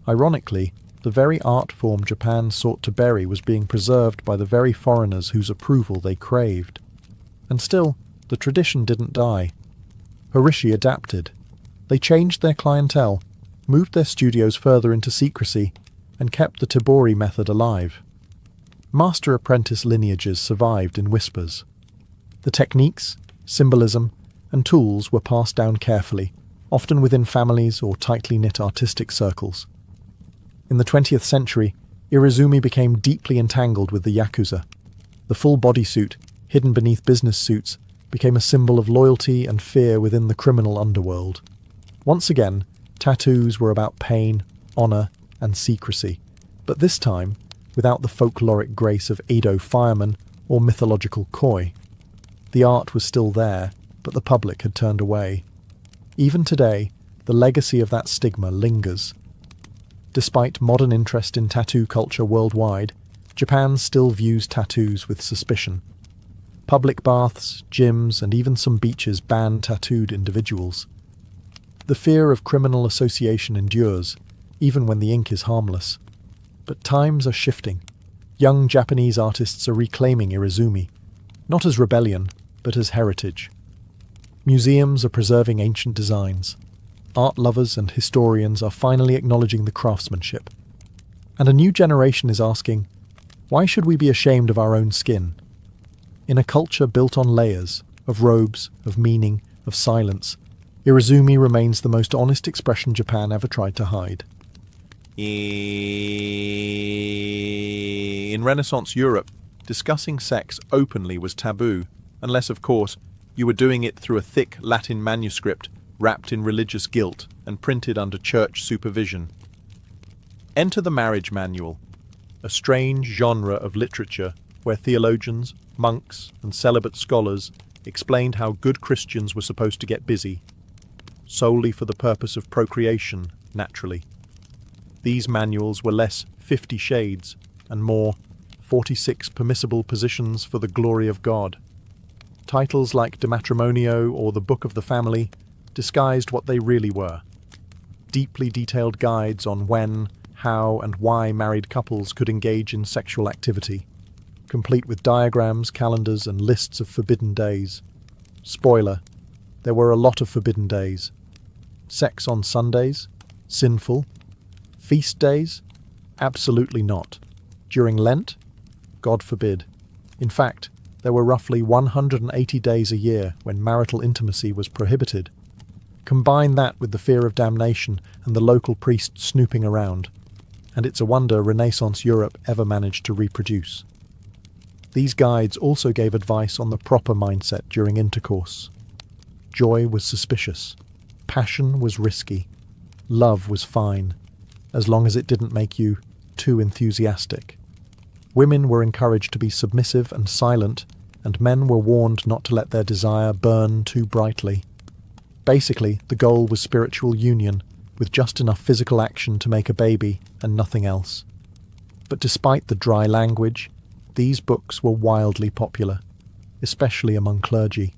Ironically, the very art form Japan sought to bury was being preserved by the very foreigners whose approval they craved. And still, the tradition didn't die. Horishi adapted. They changed their clientele, moved their studios further into secrecy, and kept the Tibori method alive. Master-apprentice lineages survived in whispers. The techniques, symbolism, and tools were passed down carefully, often within families or tightly knit artistic circles. In the 20th century, Irizumi became deeply entangled with the Yakuza. The full bodysuit, hidden beneath business suits, became a symbol of loyalty and fear within the criminal underworld. Once again, tattoos were about pain, honor, and secrecy, but this time without the folkloric grace of Edo firemen or mythological koi. The art was still there, but the public had turned away. Even today, the legacy of that stigma lingers. Despite modern interest in tattoo culture worldwide, Japan still views tattoos with suspicion. Public baths, gyms, and even some beaches ban tattooed individuals. The fear of criminal association endures, even when the ink is harmless. But times are shifting. Young Japanese artists are reclaiming Irizumi, not as rebellion, but as heritage. Museums are preserving ancient designs. Art lovers and historians are finally acknowledging the craftsmanship. And a new generation is asking, why should we be ashamed of our own skin? In a culture built on layers, of robes, of meaning, of silence, Irizumi remains the most honest expression Japan ever tried to hide. In Renaissance Europe, discussing sex openly was taboo, unless, of course, you were doing it through a thick Latin manuscript wrapped in religious guilt and printed under church supervision. Enter the marriage manual, a strange genre of literature where theologians, monks, and celibate scholars explained how good Christians were supposed to get busy, solely for the purpose of procreation, naturally. These manuals were less 50 Shades and more 46 Permissible Positions for the Glory of God. Titles like De Matrimonio or The Book of the Family disguised what they really were. Deeply detailed guides on when, how, and why married couples could engage in sexual activity, complete with diagrams, calendars, and lists of forbidden days. Spoiler, there were a lot of forbidden days. Sex on Sundays? Sinful. Feast days? Absolutely not. During Lent? God forbid. In fact, there were roughly 180 days a year when marital intimacy was prohibited. Combine that with the fear of damnation and the local priest snooping around, and it's a wonder Renaissance Europe ever managed to reproduce. These guides also gave advice on the proper mindset during intercourse. Joy was suspicious. Passion was risky. Love was fine, as long as it didn't make you too enthusiastic. Women were encouraged to be submissive and silent, and men were warned not to let their desire burn too brightly. Basically, the goal was spiritual union, with just enough physical action to make a baby and nothing else. But despite the dry language, these books were wildly popular, especially among clergy.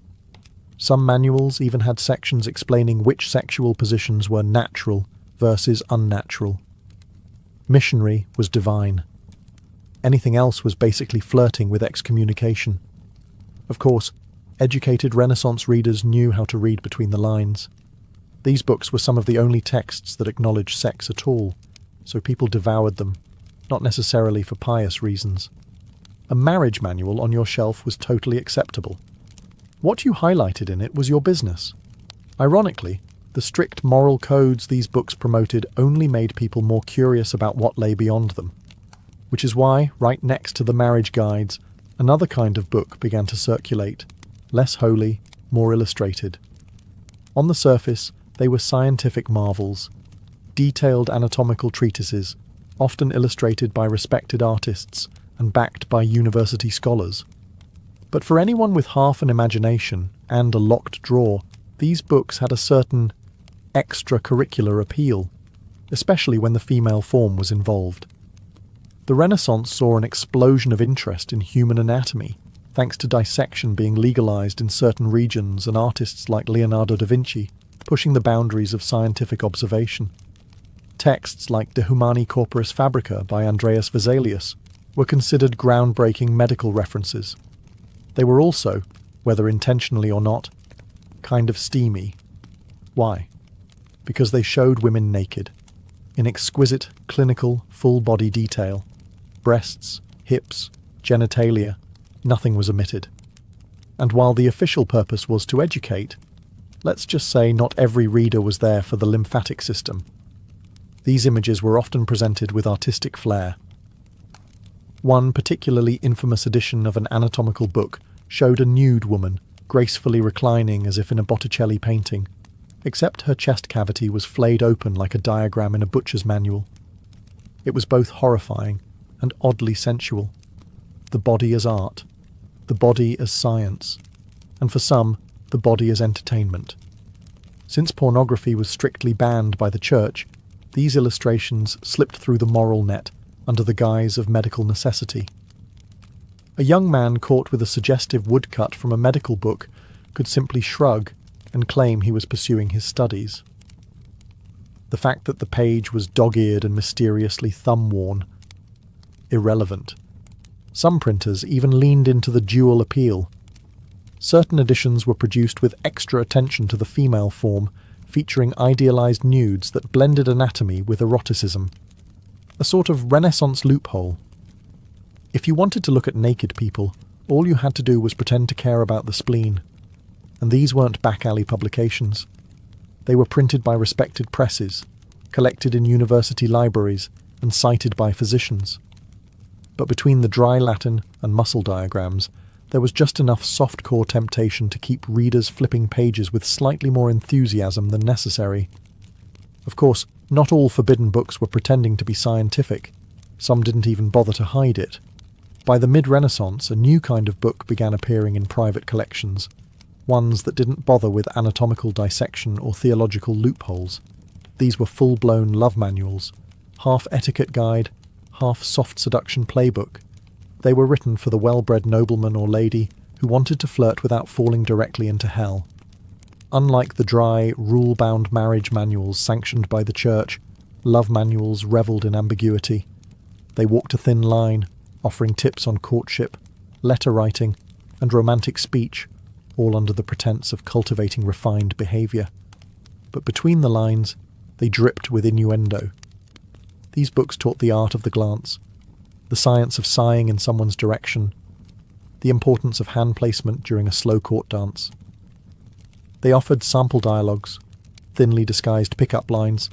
Some manuals even had sections explaining which sexual positions were natural versus unnatural. Missionary was divine. Anything else was basically flirting with excommunication. Of course, educated Renaissance readers knew how to read between the lines. These books were some of the only texts that acknowledged sex at all, so people devoured them, not necessarily for pious reasons. A marriage manual on your shelf was totally acceptable. What you highlighted in it was your business. Ironically, the strict moral codes these books promoted only made people more curious about what lay beyond them. Which is why, right next to the marriage guides, another kind of book began to circulate, less holy, more illustrated. On the surface, they were scientific marvels, detailed anatomical treatises, often illustrated by respected artists and backed by university scholars. But for anyone with half an imagination and a locked drawer, these books had a certain extracurricular appeal, especially when the female form was involved. The Renaissance saw an explosion of interest in human anatomy, thanks to dissection being legalized in certain regions and artists like Leonardo da Vinci pushing the boundaries of scientific observation. Texts like De Humani Corporis Fabrica by Andreas Vesalius were considered groundbreaking medical references. They were also, whether intentionally or not, kind of steamy. Why? Because they showed women naked, in exquisite, clinical, full-body detail. Breasts, hips, genitalia, nothing was omitted. And while the official purpose was to educate, let's just say not every reader was there for the lymphatic system. These images were often presented with artistic flair. One particularly infamous edition of an anatomical book showed a nude woman gracefully reclining as if in a Botticelli painting, except her chest cavity was flayed open like a diagram in a butcher's manual. It was both horrifying and oddly sensual. The body as art, the body as science, and for some, the body as entertainment. Since pornography was strictly banned by the church, these illustrations slipped through the moral net under the guise of medical necessity. A young man caught with a suggestive woodcut from a medical book could simply shrug and claim he was pursuing his studies. The fact that the page was dog-eared and mysteriously thumb-worn, irrelevant. Some printers even leaned into the dual appeal. Certain editions were produced with extra attention to the female form, featuring idealized nudes that blended anatomy with eroticism. A sort of Renaissance loophole. If you wanted to look at naked people, all you had to do was pretend to care about the spleen. And these weren't back-alley publications. They were printed by respected presses, collected in university libraries, and cited by physicians. But between the dry Latin and muscle diagrams, there was just enough soft-core temptation to keep readers flipping pages with slightly more enthusiasm than necessary. Of course, not all forbidden books were pretending to be scientific. Some didn't even bother to hide it. By the mid-Renaissance, a new kind of book began appearing in private collections, ones that didn't bother with anatomical dissection or theological loopholes. These were full-blown love manuals, half etiquette guide, half soft seduction playbook. They were written for the well-bred nobleman or lady who wanted to flirt without falling directly into hell. Unlike the dry, rule-bound marriage manuals sanctioned by the church, love manuals revelled in ambiguity. They walked a thin line, offering tips on courtship, letter writing, and romantic speech, all under the pretense of cultivating refined behaviour. But between the lines, they dripped with innuendo. These books taught the art of the glance, the science of sighing in someone's direction, the importance of hand placement during a slow court dance. They offered sample dialogues, thinly disguised pick-up lines,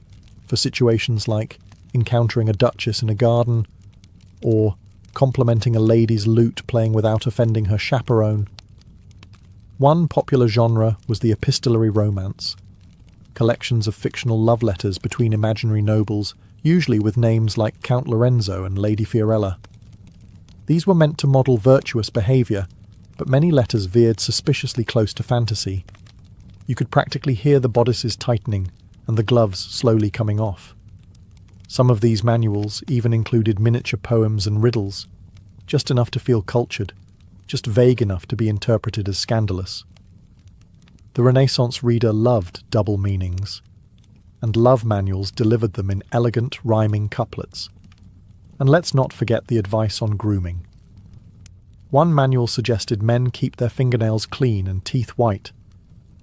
for situations like encountering a duchess in a garden, or complimenting a lady's lute playing without offending her chaperone. One popular genre was the epistolary romance, collections of fictional love letters between imaginary nobles, usually with names like Count Lorenzo and Lady Fiorella. These were meant to model virtuous behaviour, but many letters veered suspiciously close to fantasy. You could practically hear the bodices tightening and the gloves slowly coming off. Some of these manuals even included miniature poems and riddles, just enough to feel cultured, just vague enough to be interpreted as scandalous. The Renaissance reader loved double meanings, and love manuals delivered them in elegant, rhyming couplets. And let's not forget the advice on grooming. One manual suggested men keep their fingernails clean and teeth white,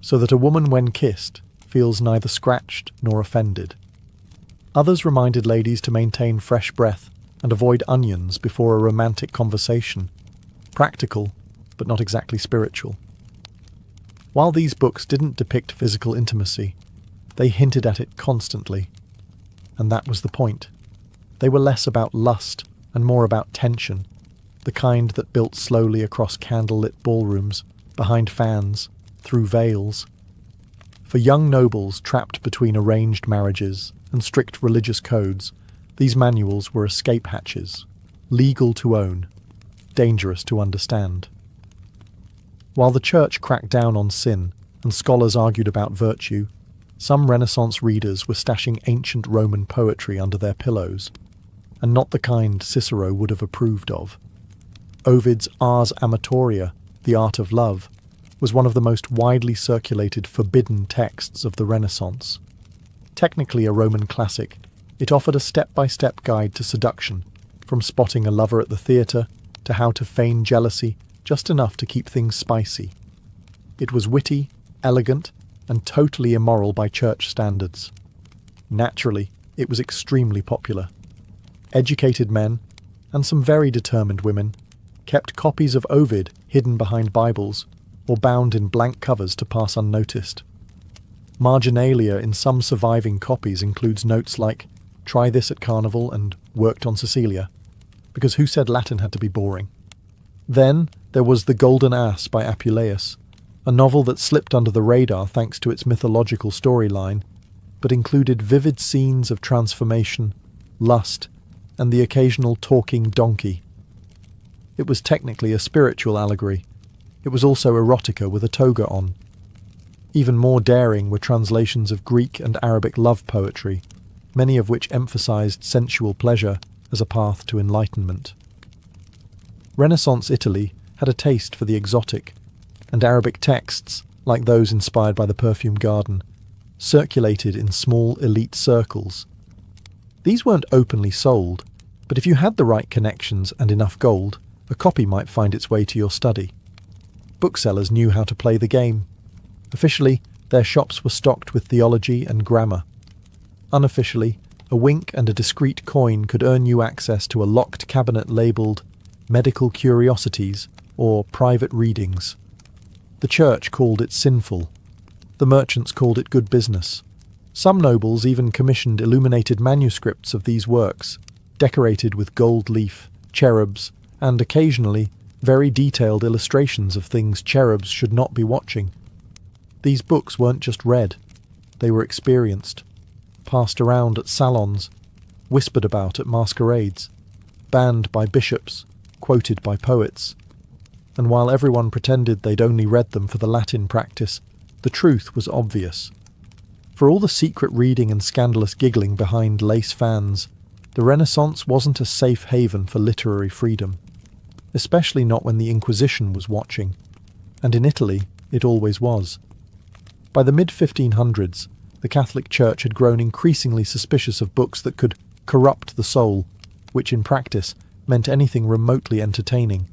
so that a woman when kissed feels neither scratched nor offended. Others reminded ladies to maintain fresh breath and avoid onions before a romantic conversation. Practical, but not exactly spiritual. While these books didn't depict physical intimacy, they hinted at it constantly. And that was the point. They were less about lust and more about tension, the kind that built slowly across candlelit ballrooms, behind fans, through veils. For young nobles trapped between arranged marriages and strict religious codes, these manuals were escape hatches, legal to own, dangerous to understand. While the church cracked down on sin and scholars argued about virtue, some Renaissance readers were stashing ancient Roman poetry under their pillows, and not the kind Cicero would have approved of. Ovid's Ars Amatoria, The Art of Love, was one of the most widely circulated forbidden texts of the Renaissance. Technically a Roman classic, it offered a step-by-step guide to seduction, from spotting a lover at the theatre to how to feign jealousy just enough to keep things spicy. It was witty, elegant, and totally immoral by church standards. Naturally, it was extremely popular. Educated men, and some very determined women, kept copies of Ovid hidden behind Bibles or bound in blank covers to pass unnoticed. Marginalia in some surviving copies includes notes like, "Try this at Carnival" and "Worked on Cecilia," because who said Latin had to be boring? Then there was The Golden Ass by Apuleius, a novel that slipped under the radar thanks to its mythological storyline, but included vivid scenes of transformation, lust, and the occasional talking donkey. It was technically a spiritual allegory. It was also erotica with a toga on. Even more daring were translations of Greek and Arabic love poetry, many of which emphasized sensual pleasure as a path to enlightenment. Renaissance Italy had a taste for the exotic, and Arabic texts, like those inspired by the Perfume Garden, circulated in small elite circles. These weren't openly sold, but if you had the right connections and enough gold, a copy might find its way to your study. Booksellers knew how to play the game. Officially, their shops were stocked with theology and grammar. Unofficially, a wink and a discreet coin could earn you access to a locked cabinet labelled Medical Curiosities or Private Readings. The church called it sinful. The merchants called it good business. Some nobles even commissioned illuminated manuscripts of these works, decorated with gold leaf, cherubs, and occasionally very detailed illustrations of things cherubs should not be watching. These books weren't just read, they were experienced, passed around at salons, whispered about at masquerades, banned by bishops, quoted by poets. And while everyone pretended they'd only read them for the Latin practice, the truth was obvious. For all the secret reading and scandalous giggling behind lace fans, the Renaissance wasn't a safe haven for literary freedom, especially not when the Inquisition was watching, and in Italy it always was. By the mid-1500s, the Catholic Church had grown increasingly suspicious of books that could corrupt the soul, which in practice meant anything remotely entertaining.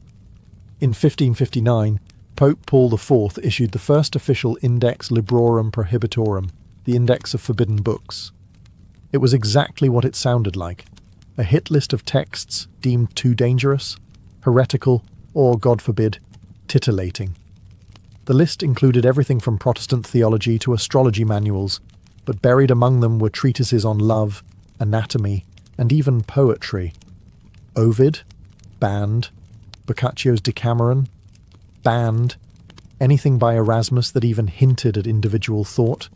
In 1559, Pope Paul IV issued the first official Index Librorum Prohibitorum, the Index of Forbidden Books. It was exactly what it sounded like, a hit list of texts deemed too dangerous, heretical, or, God forbid, titillating. The list included everything from Protestant theology to astrology manuals, but buried among them were treatises on love, anatomy, and even poetry. Ovid, banned. Boccaccio's Decameron, banned. Anything by Erasmus that even hinted at individual thought,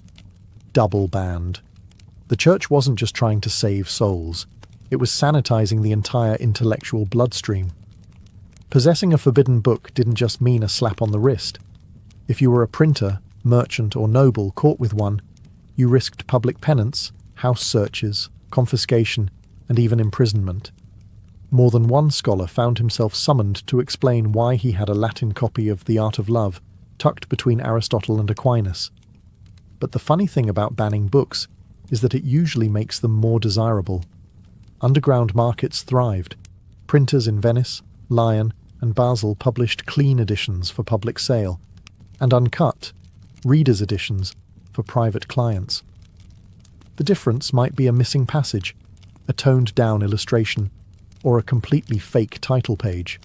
double banned. The church wasn't just trying to save souls, it was sanitizing the entire intellectual bloodstream. Possessing a forbidden book didn't just mean a slap on the wrist. If you were a printer, merchant, or noble caught with one, you risked public penance, house searches, confiscation, and even imprisonment. More than one scholar found himself summoned to explain why he had a Latin copy of The Art of Love tucked between Aristotle and Aquinas. But the funny thing about banning books is that it usually makes them more desirable. Underground markets thrived. Printers in Venice, Lyon, and Basel published clean editions for public sale, and uncut, readers' editions for private clients. The difference might be a missing passage, a toned-down illustration, or a completely fake title page.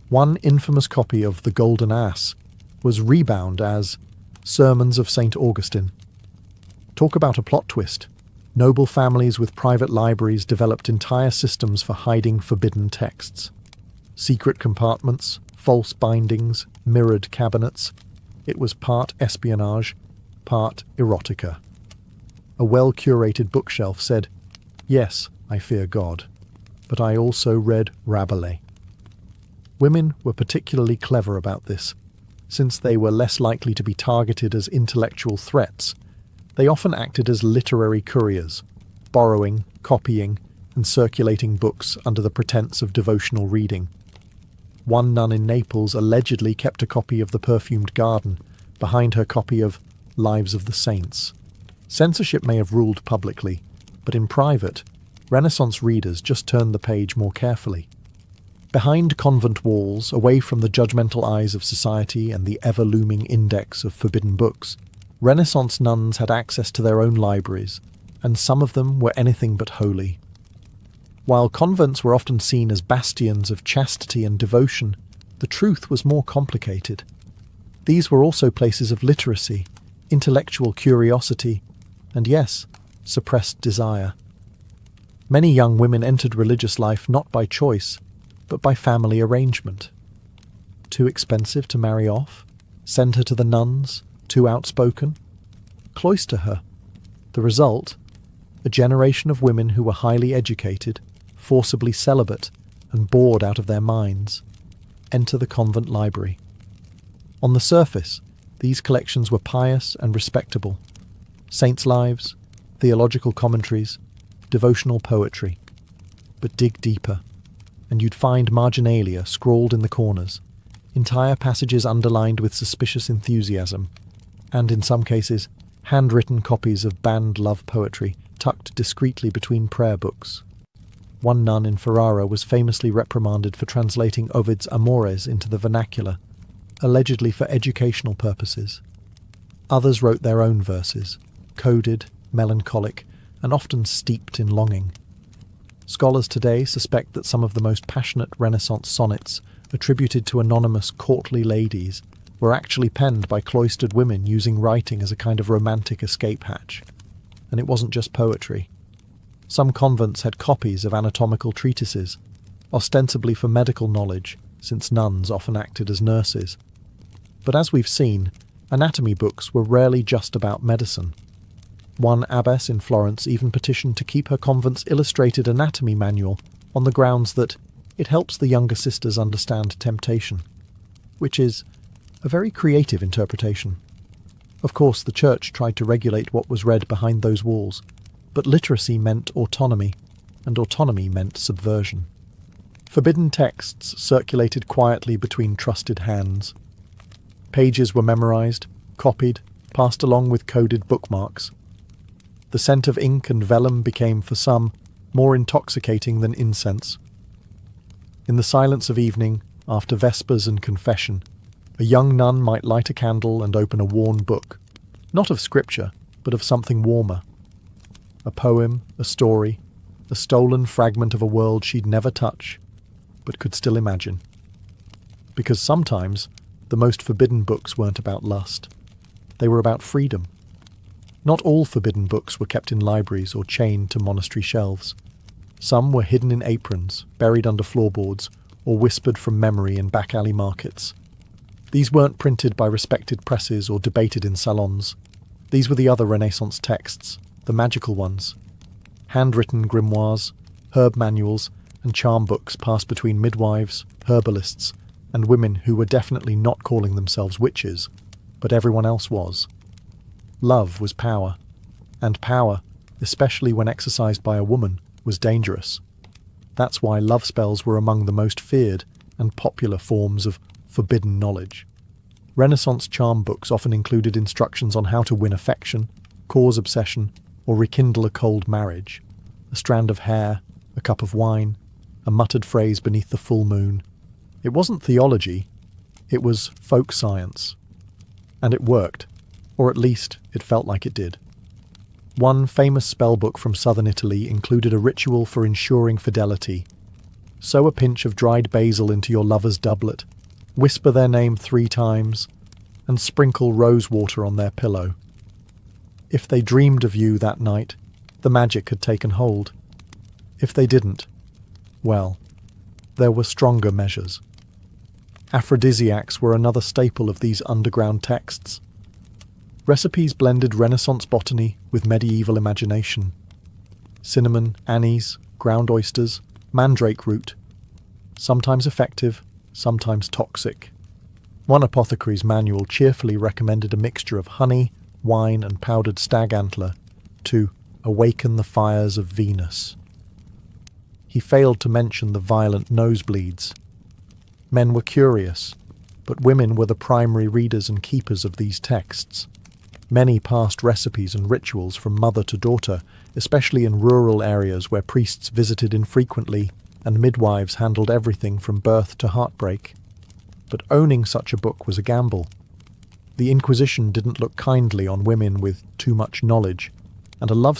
One infamous copy of The Golden Ass was rebound as Sermons of St. Augustine. Talk about a plot twist. Noble families with private libraries developed entire systems for hiding forbidden texts. Secret compartments, false bindings, mirrored cabinets. It was part espionage, part erotica. A well-curated bookshelf said, "Yes, I fear God, but I also read Rabelais." Women were particularly clever about this. Since they were less likely to be targeted as intellectual threats, they often acted as literary couriers, borrowing, copying, and circulating books under the pretense of devotional reading. One nun in Naples allegedly kept a copy of The Perfumed Garden behind her copy of Lives of the Saints. Censorship may have ruled publicly, but in private, Renaissance readers just turned the page more carefully. Behind convent walls, away from the judgmental eyes of society and the ever-looming index of forbidden books, Renaissance nuns had access to their own libraries, and some of them were anything but holy. While convents were often seen as bastions of chastity and devotion, the truth was more complicated. These were also places of literacy, intellectual curiosity, and yes, suppressed desire. Many young women entered religious life not by choice, but by family arrangement. Too expensive to marry off? Send her to the nuns? Too outspoken? Cloister her. The result? A generation of women who were highly educated, forcibly celibate, and bored out of their minds. Enter the convent library. On the surface, these collections were pious and respectable. Saints' lives, theological commentaries, devotional poetry. But dig deeper, and you'd find marginalia scrawled in the corners, entire passages underlined with suspicious enthusiasm, and in some cases, handwritten copies of banned love poetry tucked discreetly between prayer books. One nun in Ferrara was famously reprimanded for translating Ovid's Amores into the vernacular, allegedly for educational purposes. Others wrote their own verses, coded, melancholic, and often steeped in longing. Scholars today suspect that some of the most passionate Renaissance sonnets, attributed to anonymous courtly ladies, were actually penned by cloistered women using writing as a kind of romantic escape hatch. And it wasn't just poetry. Some convents had copies of anatomical treatises, ostensibly for medical knowledge, since nuns often acted as nurses. But as we've seen, anatomy books were rarely just about medicine. One abbess in Florence even petitioned to keep her convent's illustrated anatomy manual on the grounds that it helps the younger sisters understand temptation, which is a very creative interpretation. Of course, the church tried to regulate what was read behind those walls, but literacy meant autonomy, and autonomy meant subversion. Forbidden texts circulated quietly between trusted hands. Pages were memorized, copied, passed along with coded bookmarks. The scent of ink and vellum became, for some, more intoxicating than incense. In the silence of evening, after vespers and confession, a young nun might light a candle and open a worn book, not of scripture, but of something warmer. A poem, a story, a stolen fragment of a world she'd never touch, but could still imagine. Because sometimes the most forbidden books weren't about lust. They were about freedom. Not all forbidden books were kept in libraries or chained to monastery shelves. Some were hidden in aprons, buried under floorboards, or whispered from memory in back-alley markets. These weren't printed by respected presses or debated in salons. These were the other Renaissance texts, the magical ones. Handwritten grimoires, herb manuals, and charm books passed between midwives, herbalists, and women who were definitely not calling themselves witches, but everyone else was. Love was power, and power, especially when exercised by a woman, was dangerous. That's why love spells were among the most feared and popular forms of forbidden knowledge. Renaissance charm books often included instructions on how to win affection, cause obsession, or rekindle a cold marriage. A strand of hair, a cup of wine, a muttered phrase beneath the full moon. It wasn't theology, it was folk science. And it worked, or at least it felt like it did. One famous spellbook from southern Italy included a ritual for ensuring fidelity. Sow a pinch of dried basil into your lover's doublet, whisper their name 3 times, and sprinkle rose water on their pillow. If they dreamed of you that night, the magic had taken hold. If they didn't, well, there were stronger measures. Aphrodisiacs were another staple of these underground texts. Recipes blended Renaissance botany with medieval imagination. Cinnamon, anise, ground oysters, mandrake root. Sometimes effective, sometimes toxic. One apothecary's manual cheerfully recommended a mixture of honey, wine, and powdered stag antler to awaken the fires of Venus. He failed to mention the violent nosebleeds. Men were curious, but women were the primary readers and keepers of these texts. Many passed recipes and rituals from mother to daughter, especially in rural areas where priests visited infrequently and midwives handled everything from birth to heartbreak. But owning such a book was a gamble. The Inquisition didn't look kindly on women with too much knowledge, and a love